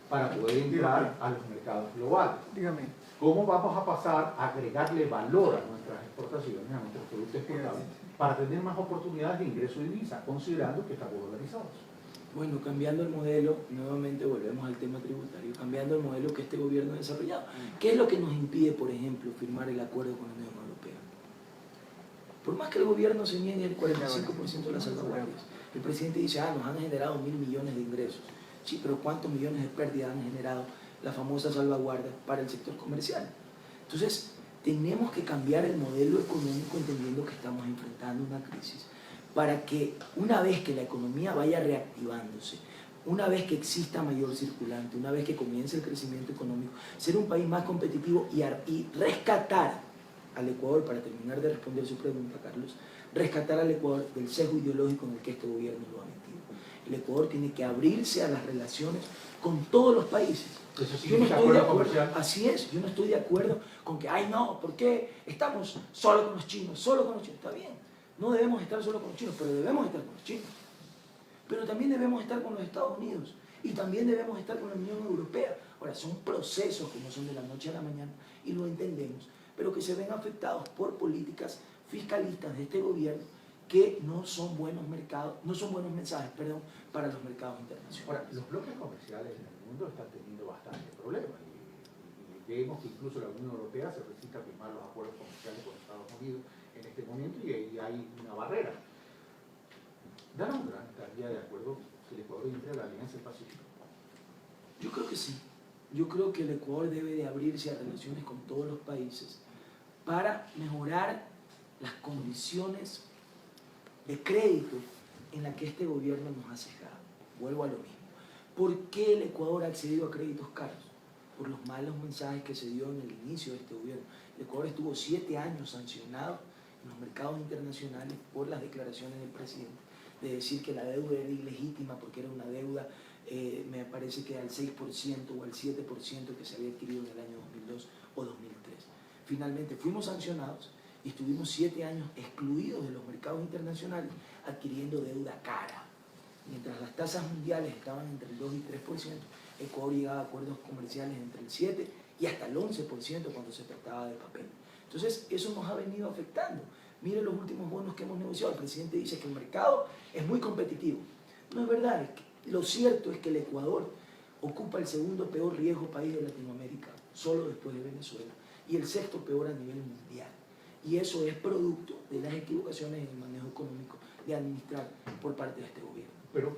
para poder entrar a los mercados globales. Dígame. ¿Cómo vamos a pasar a agregarle valor a nuestras exportaciones, a nuestros productos exportados, para tener más oportunidades de ingreso de divisa, considerando que estamos dolarizados? Bueno, cambiando el modelo, nuevamente volvemos al tema tributario, cambiando el modelo que este gobierno ha desarrollado. ¿Qué es lo que nos impide, por ejemplo, firmar el acuerdo con la Unión Europea? Por más que el gobierno se niegue el 45% de las salvaguardias, el presidente dice, nos han generado 1.000 millones de ingresos. Sí, pero ¿cuántos millones de pérdidas han generado la famosa salvaguardia para el sector comercial? Entonces, tenemos que cambiar el modelo económico entendiendo que estamos enfrentando una crisis para que una vez que la economía vaya reactivándose, una vez que exista mayor circulante, una vez que comience el crecimiento económico, ser un país más competitivo y rescatar al Ecuador, para terminar de responder su pregunta, Carlos, rescatar al Ecuador del sesgo ideológico en el que este gobierno lo ha metido. El Ecuador tiene que abrirse a las relaciones con todos los países. Yo no estoy de acuerdo, así es, yo no estoy de acuerdo con que, ¿por qué estamos solo con los chinos? Solo con los chinos, está bien. No debemos estar solo con los chinos, pero debemos estar con los chinos. Pero también debemos estar con los Estados Unidos y también debemos estar con la Unión Europea. Ahora, son procesos que no son de la noche a la mañana y lo entendemos, pero que se ven afectados por políticas fiscalistas de este gobierno que no son buenos mercados, no son buenos mensajes, para los mercados internacionales. Ahora, los bloques comerciales en el mundo están teniendo bastantes problemas y vemos que incluso la Unión Europea se resiste a firmar los acuerdos comerciales con Estados Unidos en este momento y ahí hay una barrera. ¿Daron estaría de acuerdo que el Ecuador entre a la Alianza del Pacífico? Yo creo que sí. Yo creo que el Ecuador debe de abrirse a relaciones con todos los países para mejorar las condiciones de crédito en la que este gobierno nos ha cejado. Vuelvo a lo mismo. ¿Por qué el Ecuador ha accedido a créditos caros? Por los malos mensajes que se dio en el inicio de este gobierno. El Ecuador estuvo 7 años sancionado en los mercados internacionales por las declaraciones del presidente de decir que la deuda era ilegítima porque era una deuda, me parece que al 6% o al 7% que se había adquirido en el año 2002 o 2003. Finalmente fuimos sancionados y estuvimos 7 años excluidos de los mercados internacionales adquiriendo deuda cara. Mientras las tasas mundiales estaban entre el 2 y 3%, Ecuador llegaba a acuerdos comerciales entre el 7 y hasta el 11% cuando se trataba de papel. Entonces, eso nos ha venido afectando. Mire los últimos bonos que hemos negociado. El presidente dice que el mercado es muy competitivo. No es verdad. Lo cierto es que el Ecuador ocupa el segundo peor riesgo país de Latinoamérica, solo después de Venezuela, y el sexto peor a nivel mundial. Y eso es producto de las equivocaciones en el manejo económico de administrar por parte de este gobierno. Pero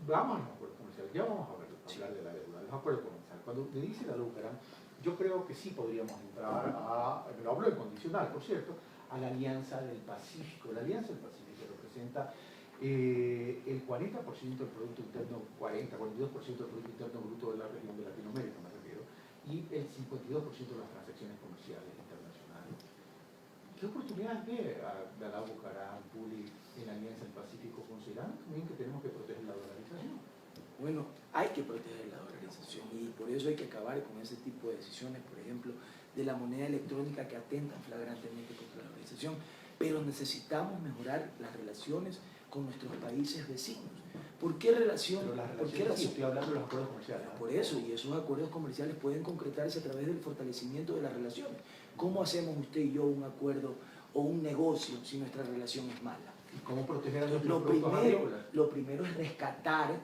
vamos a los acuerdos comerciales. Ya vamos a hablar de la deuda, de los acuerdos comerciales. Cuando me dice la Bucaram, yo creo que sí podríamos entrar lo hablo en condicional, por cierto, a la Alianza del Pacífico. La Alianza del Pacífico representa El 40% del Producto Interno, 42% del Producto Interno Bruto de la región de Latinoamérica, me refiero, y el 52% de las transacciones comerciales internacionales. ¿Qué oportunidades ve a Dalao, Bucaram, Puli en la Alianza del Pacífico? ¿Consideran también que tenemos que proteger la dolarización? Bueno, hay que proteger la dolarización y por eso hay que acabar con ese tipo de decisiones, por ejemplo, de la moneda electrónica que atentan flagrantemente contra la dolarización. Pero necesitamos mejorar las relaciones con nuestros países vecinos. ¿Por qué relación? Pero las ¿Por qué relaciones, sí, razón? estoy hablando de los acuerdos comerciales. Por eso, y esos acuerdos comerciales pueden concretarse a través del fortalecimiento de las relaciones. ¿Cómo hacemos usted y yo un acuerdo o un negocio si nuestra relación es mala? ¿Y cómo proteger a nuestros Lo productos agrícolas? primero es rescatar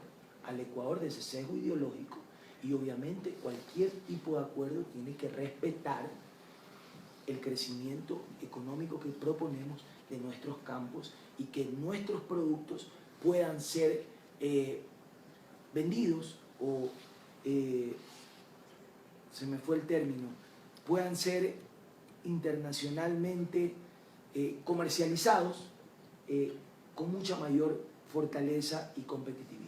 al Ecuador de ese sesgo ideológico y obviamente cualquier tipo de acuerdo tiene que respetar el crecimiento económico que proponemos de nuestros campos y que nuestros productos puedan ser vendidos o, se me fue el término, puedan ser internacionalmente comercializados con mucha mayor fortaleza y competitividad.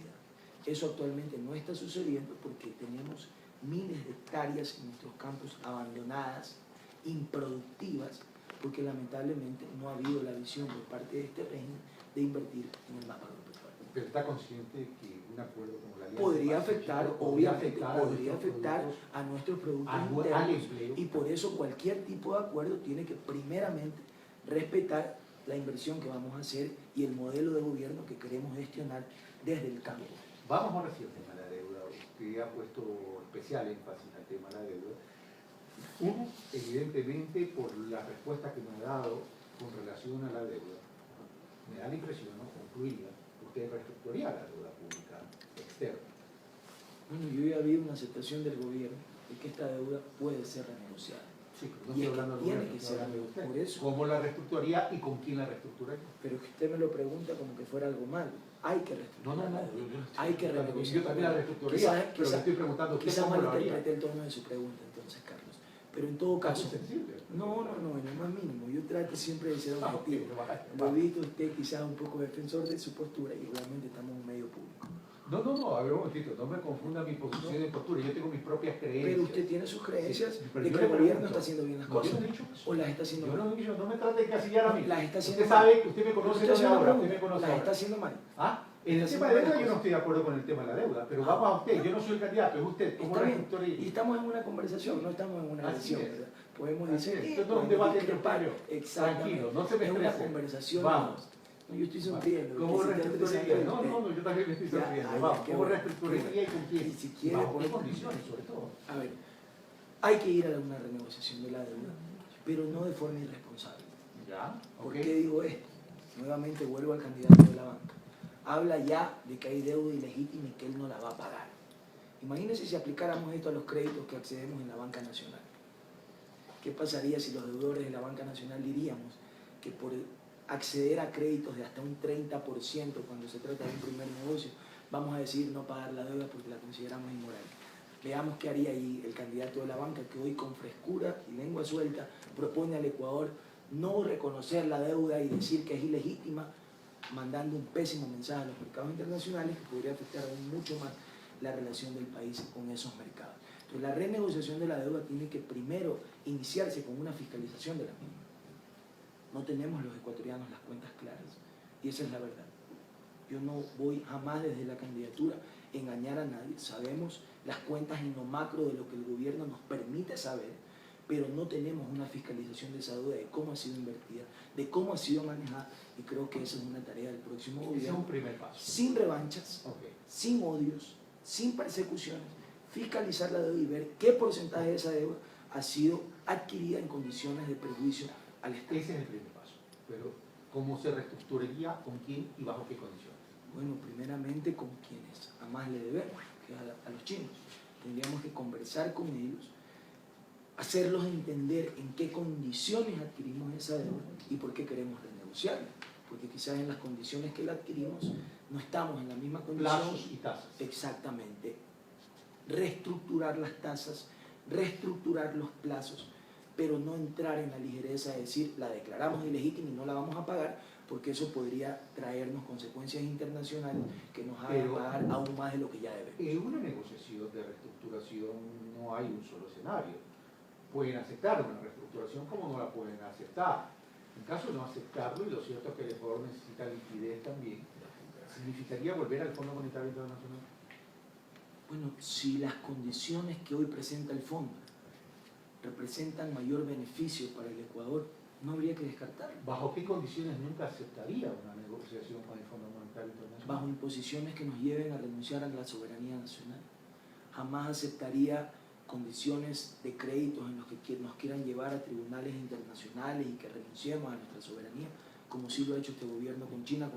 Eso actualmente no está sucediendo porque tenemos miles de hectáreas en nuestros campos abandonadas, improductivas, porque lamentablemente no ha habido la visión por parte de este régimen de invertir en el mapa agropecuario. Pero está consciente que un acuerdo como la Alianza Podría del Pacífico afectar, obviamente, podría afectar a nuestros productos al internos empleo. y por eso cualquier tipo de acuerdo tiene que primeramente respetar la inversión que vamos a hacer y el modelo de gobierno que queremos gestionar desde el campo. Vamos ahora sí al tema de la deuda. Usted ha puesto especial énfasis al tema de la deuda. Uno, evidentemente, por la respuesta que me ha dado con relación a la deuda, me da la impresión, ¿no?, concluida, que usted reestructuraría la deuda pública externa. Bueno, yo ya vi una aceptación del gobierno de que esta deuda puede ser renegociada. Sí, pero no estoy hablando del gobierno, estoy hablando de usted. Por eso. ¿Cómo la reestructuraría y con quién la reestructuraría? Pero que usted me lo pregunta como que fuera algo malo. Hay que reestructurar. No. Hay que renegociar. Yo también la reestructuraría, pero le estoy preguntando usted cómo lo haría. Malinterpreté el tono de su pregunta entonces, Carlos. Pero en todo caso... No, en lo más mínimo. Yo trato siempre de ser objetivo. Lo he visto usted quizás un poco defensor de su postura y realmente estamos en un medio público. No, a ver un momentito, no me confunda mi posición de postura, yo tengo mis propias creencias. Pero usted tiene sus creencias sí, de que el gobierno está haciendo bien las cosas. Yo no he dicho eso. O las está haciendo mal. Yo no he dicho, no me trate de casillar a mí. Las está haciendo usted mal. sabe, usted me conoce desde ahora, usted me conoce las ahora. está haciendo mal. ¿Ah? En el tema de deuda yo no estoy de acuerdo con el tema de la deuda, pero vamos a usted, yo no soy el candidato, es usted, como reestructuraría. Y estamos en una conversación, no estamos en una elección, ¿verdad? Podemos decir, esto no es un debate entre pares. Exactamente. Tranquilo, no se me estrese. estrese. Es una conversación. Vamos. No, yo estoy sonriendo. ¿Cómo reestructuraría? No, yo también me estoy sonriendo. Vamos, ¿cómo reestructuraría y con quién? Y si quiere, bajo qué condiciones, sobre todo. A ver, hay que ir a una renegociación de la deuda, pero no de forma irresponsable. ¿Ya? ¿Por qué digo esto? Nuevamente vuelvo al candidato de la banca. Habla ya de que hay deuda ilegítima y que él no la va a pagar. Imagínense si aplicáramos esto a los créditos que accedemos en la banca nacional. ¿Qué pasaría si los deudores de la banca nacional diríamos que por acceder a créditos de hasta un 30% cuando se trata de un primer negocio, vamos a decidir no pagar la deuda porque la consideramos inmoral? Veamos qué haría ahí el candidato de la banca, que hoy con frescura y lengua suelta propone al Ecuador no reconocer la deuda y decir que es ilegítima, mandando un pésimo mensaje a los mercados internacionales que podría afectar aún mucho más la relación del país con esos mercados. Entonces, la renegociación de la deuda tiene que primero iniciarse con una fiscalización de la misma. No tenemos los ecuatorianos las cuentas claras y esa es la verdad. Yo no voy jamás desde la candidatura a engañar a nadie. Sabemos las cuentas en lo macro de lo que el gobierno nos permite saber, pero no tenemos una fiscalización de esa deuda, de cómo ha sido invertida, de cómo ha sido manejada, y creo que esa es una tarea del próximo gobierno. Ese es un primer paso. Sin revanchas, sin odios, sin persecuciones, fiscalizar la deuda y ver qué porcentaje de esa deuda ha sido adquirida en condiciones de perjuicio al Estado. Ese es el primer paso, pero ¿cómo se reestructuraría, con quién y bajo qué condiciones? Bueno, primeramente con quienes a más le debemos, que es a los chinos. Tendríamos que conversar con ellos, hacerlos entender en qué condiciones adquirimos esa deuda y por qué queremos renegociarla. Porque quizás en las condiciones que la adquirimos no estamos en la misma condición. Plazos y tasas. Exactamente. Reestructurar las tasas, reestructurar los plazos, pero no entrar en la ligereza de decir la declaramos ilegítima y no la vamos a pagar, porque eso podría traernos consecuencias internacionales que nos hagan pagar aún más de lo que ya debemos. En una negociación de reestructuración no hay un solo escenario. Pueden aceptar una reestructuración como no la pueden aceptar. En caso de no aceptarlo, y lo cierto es que el Ecuador necesita liquidez también, ¿significaría volver al Fondo Monetario Internacional? Bueno, si las condiciones que hoy presenta el fondo representan mayor beneficio para el Ecuador, no habría que descartarlo. ¿Bajo qué condiciones nunca aceptaría una negociación con el Fondo Monetario Internacional? Bajo imposiciones que nos lleven a renunciar a la soberanía nacional. Jamás aceptaría condiciones de créditos en los que nos quieran llevar a tribunales internacionales y que renunciemos a nuestra soberanía, como sí lo ha hecho este gobierno con China,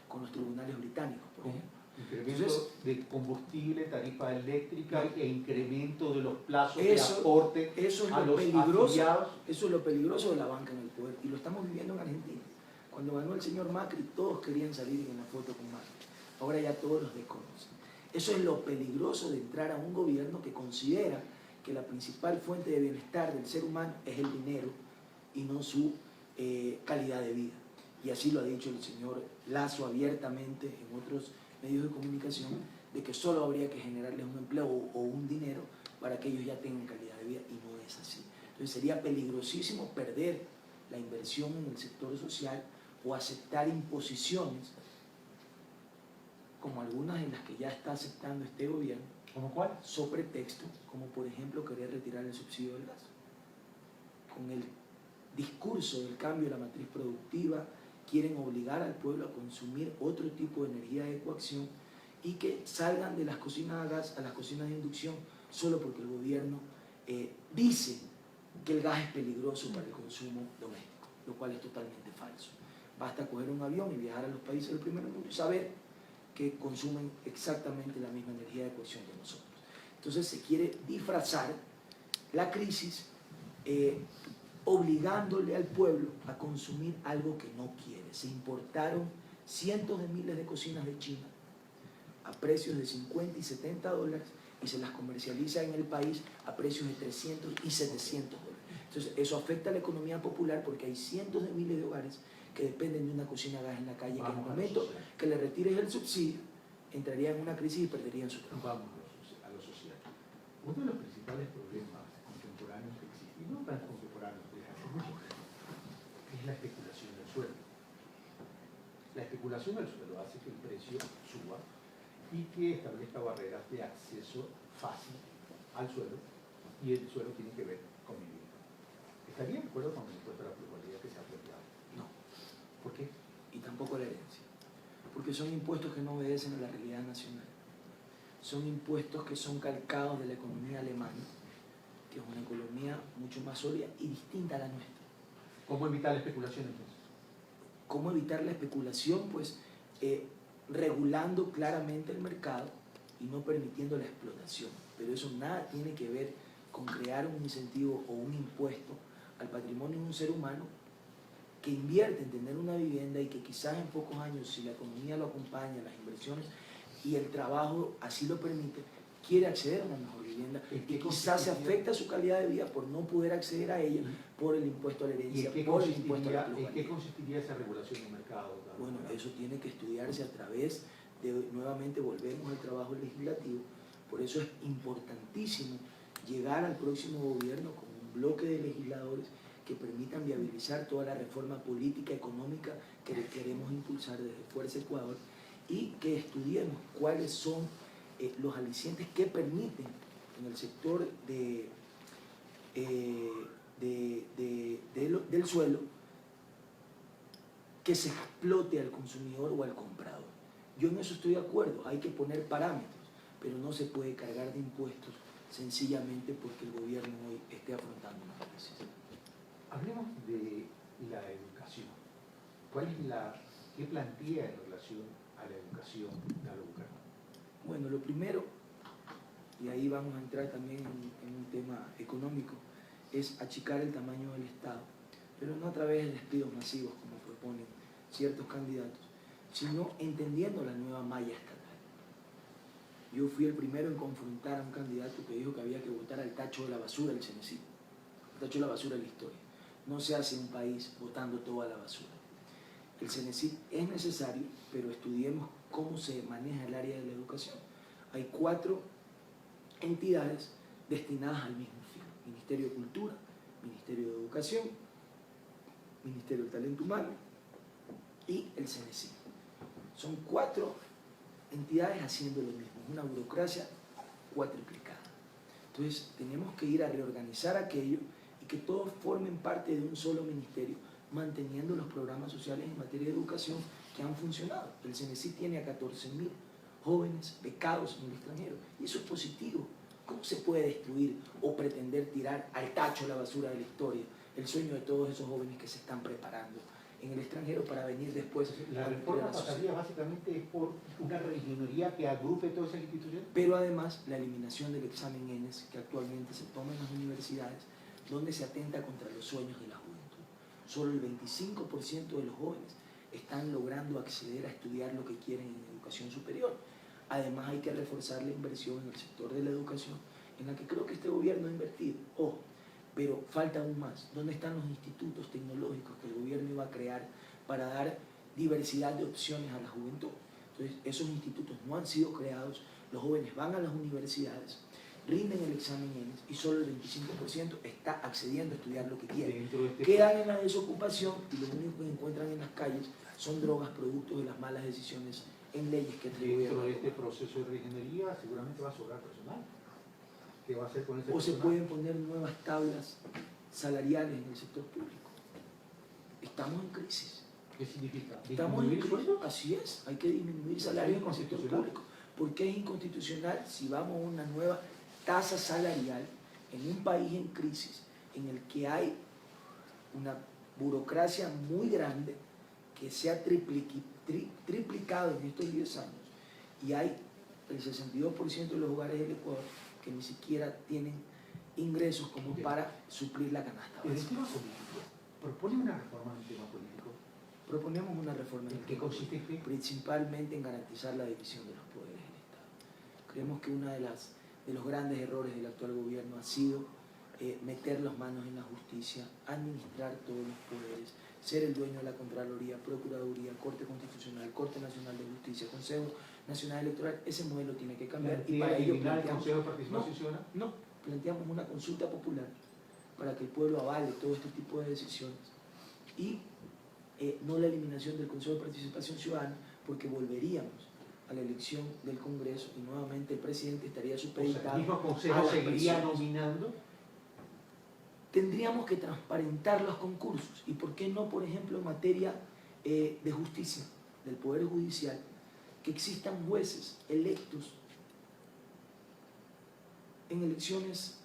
con los tribunales británicos, por ejemplo. Incremento de combustible, tarifa eléctrica e incremento de los plazos de aporte a los afiliados. Eso es lo peligroso de la banca en el poder, y lo estamos viviendo en Argentina. Cuando ganó el señor Macri, todos querían salir en la foto con Macri. Ahora ya todos los desconocen. Eso es lo peligroso de entrar a un gobierno que considera que la principal fuente de bienestar del ser humano es el dinero y no su calidad de vida. Y así lo ha dicho el señor Lasso abiertamente en otros medios de comunicación, de que solo habría que generarles un empleo o un dinero para que ellos ya tengan calidad de vida, y no es así. Entonces sería peligrosísimo perder la inversión en el sector social o aceptar imposiciones como algunas de las que ya está aceptando este gobierno. ¿Cómo cuál? Sobre texto, como por ejemplo querer retirar el subsidio del gas. Con el discurso del cambio de la matriz productiva, quieren obligar al pueblo a consumir otro tipo de energía de coacción y que salgan de las cocinas a gas a las cocinas de inducción solo porque el gobierno dice que el gas es peligroso para el consumo doméstico, lo cual es totalmente falso. Basta coger un avión y viajar a los países del primer mundo y saber que consumen exactamente la misma energía de coacción que nosotros. Entonces se quiere disfrazar la crisis obligándole al pueblo a consumir algo que no quiere. Se importaron cientos de miles de cocinas de China a precios de 50 y 70 dólares y se las comercializa en el país a precios de 300 y 700 dólares. Entonces eso afecta a la economía popular porque hay cientos de miles de hogares que dependen de una cocina a gas en la calle, que en el momento que le retires el subsidio entrarían en una crisis y perderían su trabajo. Vamos a lo social. Uno de los principales problemas contemporáneos que existen, y no tan contemporáneos, desde hace mucho tiempo, es la especulación del suelo. La especulación del suelo hace que el precio suba y que establezca barreras de acceso fácil al suelo, y el suelo tiene que ver con vivienda. ¿Estaría de acuerdo con el impuesto a la plusvalía que se ha planteado? No. ¿Por qué? Y tampoco la herencia. Porque son impuestos que no obedecen a la realidad nacional. Son impuestos que son calcados de la economía alemana, que es una economía mucho más sólida y distinta a la nuestra. ¿Cómo evitar la especulación entonces? ¿Cómo evitar la especulación? Pues regulando claramente el mercado y no permitiendo la explotación. Pero eso nada tiene que ver con crear un incentivo o un impuesto al patrimonio de un ser humano que invierte en tener una vivienda y que quizás en pocos años, si la economía lo acompaña, las inversiones y el trabajo así lo permite, quiere acceder a una mejor vivienda y quizás se afecta su calidad de vida por no poder acceder a ella por el impuesto a la herencia, por el impuesto a la plusvalía. ¿En qué consistiría esa regulación del mercado? Bueno, eso tiene que estudiarse a través de, nuevamente volvemos al trabajo legislativo, por eso es importantísimo llegar al próximo gobierno con un bloque de legisladores que permitan viabilizar toda la reforma política, económica que queremos impulsar desde Fuerza Ecuador y que estudiemos cuáles son los alicientes que permiten en el sector del suelo que se explote al consumidor o al comprador. Yo en eso estoy de acuerdo, hay que poner parámetros, pero no se puede cargar de impuestos sencillamente porque el gobierno hoy esté afrontando una crisis. Hablemos de la educación. ¿Qué plantea en relación a la educación de Alucar? Bueno, lo primero, y ahí vamos a entrar también en un tema económico, es achicar el tamaño del Estado, pero no a través de despidos masivos como proponen ciertos candidatos, sino entendiendo la nueva malla estatal. Yo fui el primero en confrontar a un candidato que dijo que había que votar al tacho de la basura el Cenecido, el tacho de la basura de la historia. No se hace un país botando toda la basura. El CENESID es necesario, pero estudiemos cómo se maneja el área de la educación. Hay 4 entidades destinadas al mismo fin: Ministerio de Cultura, Ministerio de Educación, Ministerio del Talento Humano y el CENESID. Son 4 entidades haciendo lo mismo, una burocracia cuatriplicada. Entonces tenemos que ir a reorganizar aquello y que todos formen parte de un solo ministerio, manteniendo los programas sociales en materia de educación que han funcionado. El CENESID tiene a 14.000 jóvenes becados en el extranjero y eso es positivo. ¿Cómo se puede destruir o pretender tirar al tacho la basura de la historia el sueño de todos esos jóvenes que se están preparando en el extranjero para venir después? La reforma pasaría básicamente por una reingeniería que agrupe todas esas instituciones. Pero además la eliminación del examen ENES que actualmente se toma en las universidades, donde se atenta contra los sueños de la juventud. Solo el 25% de los jóvenes están logrando acceder a estudiar lo que quieren en educación superior. Además hay que reforzar la inversión en el sector de la educación, en la que creo que este gobierno ha invertido. Ojo, pero falta aún más. ¿Dónde están los institutos tecnológicos que el gobierno iba a crear para dar diversidad de opciones a la juventud? Entonces, esos institutos no han sido creados, los jóvenes van a las universidades, rinden el examen ENES y solo el 25% está accediendo a estudiar lo que quiere. Quedan en la desocupación y lo único que encuentran en las calles son drogas producto de las malas decisiones en leyes que dentro de este proceso de reingeniería seguramente va a sobrar personal. ¿Qué va a hacer con ese personal? Se pueden poner nuevas tablas salariales en el sector público. Estamos en crisis. ¿Qué significa? Estamos en crisis. Así es, hay que disminuir salarios en el sector público. ¿Por qué es inconstitucional si vamos a una nueva tasa salarial en un país en crisis, en el que hay una burocracia muy grande que se ha triplicado en estos 10 años y hay el 62% de los hogares del Ecuador que ni siquiera tienen ingresos como para suplir la canasta básica? En el tema político, ¿propone una reforma en el tema político? Proponemos una reforma ¿En qué consiste? Principalmente en garantizar la división de los poderes del Estado. Creemos que uno de los grandes errores del actual gobierno ha sido meter las manos en la justicia, administrar todos los poderes, ser el dueño de la Contraloría, Procuraduría, Corte Constitucional, Corte Nacional de Justicia, Consejo Nacional Electoral. Ese modelo tiene que cambiar. ¿Y para eliminar el Consejo de Participación Ciudadana? No, planteamos una consulta popular para que el pueblo avale todo este tipo de decisiones y no la eliminación del Consejo de Participación Ciudadana, porque volveríamos a la elección del Congreso y nuevamente el presidente estaría supeditado. O sea, ¿el mismo Consejo seguiría nominando? Tendríamos que transparentar los concursos y por qué no, por ejemplo, en materia de justicia, del Poder Judicial, que existan jueces electos en elecciones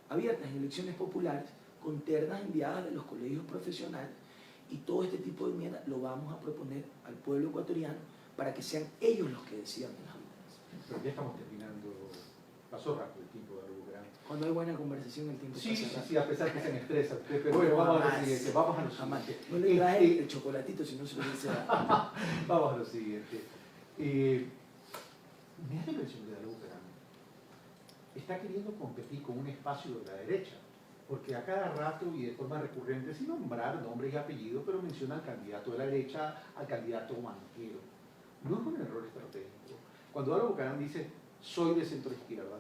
abiertas, en elecciones populares, con ternas enviadas de los colegios profesionales, y todo este tipo de enmiendas lo vamos a proponer al pueblo ecuatoriano para que sean ellos los que decidan en las urnas. Pero ya estamos terminando. Pasó rápido el tiempo de algo grande. Cuando hay buena conversación el tiempo pasa rápido. Sí, a pesar que se me estresa usted, pero bueno, vamos a lo siguiente, vamos a lo siguiente. No le trae el chocolatito si no se lo dice. Vamos a lo siguiente. Me da la impresión que Dalú está queriendo competir con un espacio de la derecha, porque a cada rato y de forma recurrente, sin nombrar nombres y apellidos, pero menciona al candidato de la derecha, al candidato banquero. No es un error estratégico. Cuando Álvaro Bucaram dice, soy de centro izquierda,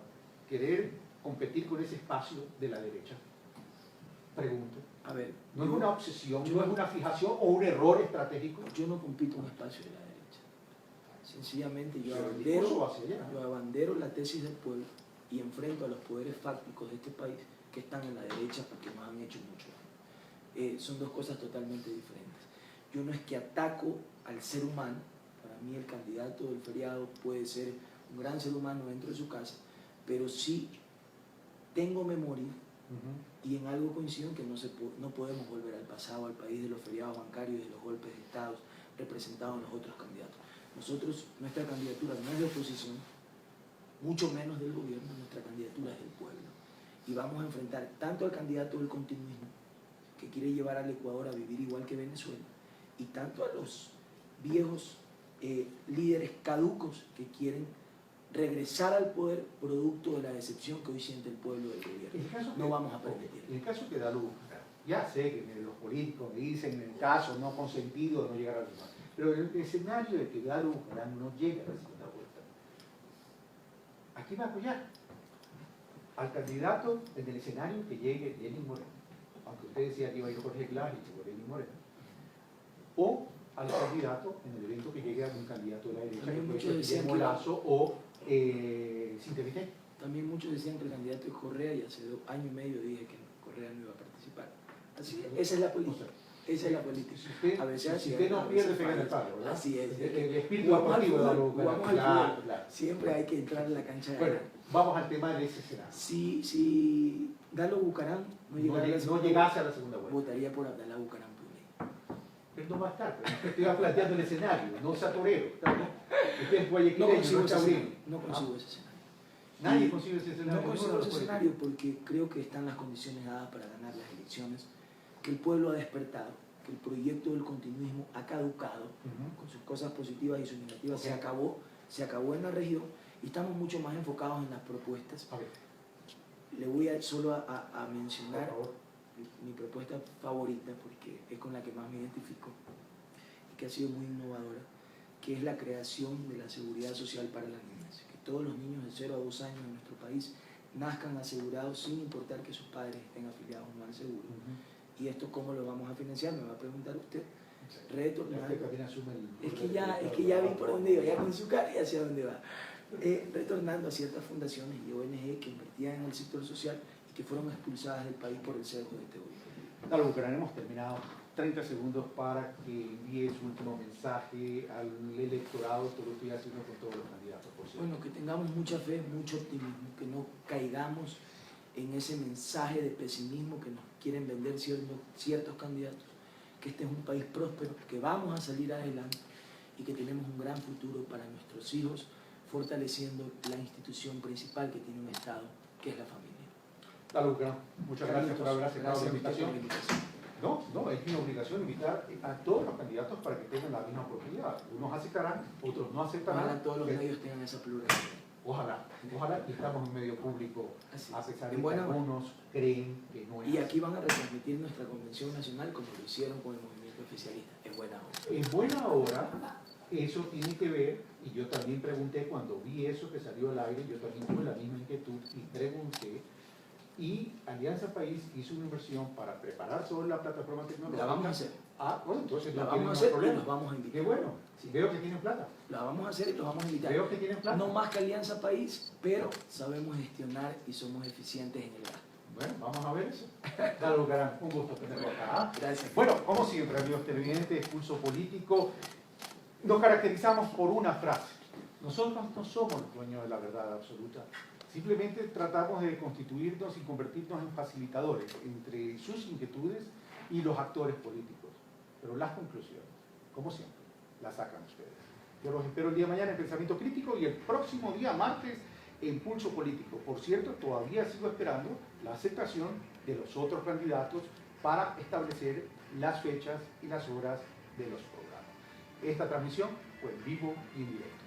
querer competir con ese espacio de la derecha, pregunto. A ver, ¿No es una obsesión, no es una fijación o un error estratégico? Yo no compito en un espacio de la derecha. Sencillamente yo abandero la tesis del pueblo y enfrento a los poderes fácticos de este país que están en la derecha porque nos han hecho mucho daño. Son dos cosas totalmente diferentes. Yo no es que ataco al ser humano. Para mí el candidato del feriado puede ser un gran ser humano dentro de su casa, pero sí tengo memoria y en algo coincido en que no podemos volver al pasado, al país de los feriados bancarios y de los golpes de Estado representados en los otros candidatos. Nuestra candidatura no es de oposición, mucho menos del gobierno, nuestra candidatura es del pueblo. Y vamos a enfrentar tanto al candidato del continuismo, que quiere llevar al Ecuador a vivir igual que Venezuela, y tanto a los viejos líderes caducos que quieren regresar al poder producto de la decepción que hoy siente el pueblo del gobierno. No vamos a permitir. En el caso que Dalú Ya sé que los políticos me dicen en el caso no consentido no llegar a la segunda, pero en el escenario de que Galo Bucaram no llegue a la segunda vuelta, ¿a quién va a apoyar? Al candidato en el escenario que llegue Lenín Moreno, aunque usted decía que iba a ir Jorge Glass y llegó Lenín Moreno, o al candidato en el evento que llegue a un candidato de la derecha, que puede ser Guillermo Lasso o Cintia Viteri. También muchos decían que el candidato es Correa y hace año y medio dije que Correa no iba a participar. Así es, esa es la política. Esa es la política. Si usted no pierde, pega en el palo, ¿verdad? Así es. El espíritu deportivo de Galo Bucaram. Claro. Siempre hay que entrar en la cancha de Bueno, vamos al tema de ese escenario. Si Galo Bucaram no llegase a la segunda vuelta, votaría por Abdalá Bucaram primero. Él no va a estar, pero usted va planteando el escenario, no sea torero. Usted es guayaquileño, no es taurino. No consigo ese escenario. Nadie consigue ese escenario. No consigo ese escenario porque creo que están las condiciones dadas para ganar las elecciones, que el pueblo ha despertado, que el proyecto del continuismo ha caducado, con sus cosas positivas y sus negativas, se acabó en la región y estamos mucho más enfocados en las propuestas. Le voy solo a mencionar mi propuesta favorita, porque es con la que más me identifico y que ha sido muy innovadora, que es la creación de la seguridad social para las niñas. Que todos los niños de 0 a 2 años en nuestro país nazcan asegurados sin importar que sus padres estén afiliados a un seguro. ¿Y esto cómo lo vamos a financiar? Me va a preguntar usted. Retornando. Es que ya vi por dónde iba, ya con su cara y hacia dónde va. Retornando a ciertas fundaciones y ONG que invertían en el sector social y que fueron expulsadas del país por el sesgo de este gobierno. Galo Bucaram, hemos terminado 30 segundos para que envíe su último mensaje al electorado. Esto lo estoy haciendo con todos los candidatos, por cierto. Bueno, que tengamos mucha fe, mucho optimismo, que no caigamos en ese mensaje de pesimismo que nos quieren vender ciertos candidatos, que este es un país próspero, que vamos a salir adelante y que tenemos un gran futuro para nuestros hijos, fortaleciendo la institución principal que tiene un Estado, que es la familia. Galo Bucaram, muchas gracias por haber aceptado la invitación. No, es mi obligación invitar a todos los candidatos para que tengan la misma oportunidad. Unos aceptarán, otros no aceptarán. Ojalá todos los medios tengan esa pluralidad. Ojalá que estamos en medio público, a pesar de que algunos creen que no es. Y aquí van a retransmitir nuestra convención nacional como lo hicieron con el movimiento oficialista. En buena hora. En buena hora, eso tiene que ver, y yo también pregunté cuando vi eso que salió al aire, yo también tuve la misma inquietud y pregunté. Y Alianza País hizo una inversión para preparar sobre la plataforma tecnológica. La vamos a hacer. Bueno, entonces la vamos a hacer y los vamos a invitar. Qué bueno. Sí. Veo que tienen plata. La vamos a hacer y los vamos a invitar. Veo que tienen plata. No más que Alianza País, pero sabemos gestionar y somos eficientes en el gasto. Bueno, vamos a ver eso. Galo Bucaram, un gusto tenerlo acá. Gracias. Bueno, como siempre, amigos televidentes, Pulso Político, nos caracterizamos por una frase. Nosotros no somos los dueños de la verdad absoluta. Simplemente tratamos de constituirnos y convertirnos en facilitadores entre sus inquietudes y los actores políticos. Pero las conclusiones, como siempre, las sacan ustedes. Yo los espero el día de mañana en Pensamiento Crítico y el próximo día, martes, en Pulso Político. Por cierto, todavía sigo esperando la aceptación de los otros candidatos para establecer las fechas y las horas de los programas. Esta transmisión fue en vivo y en directo.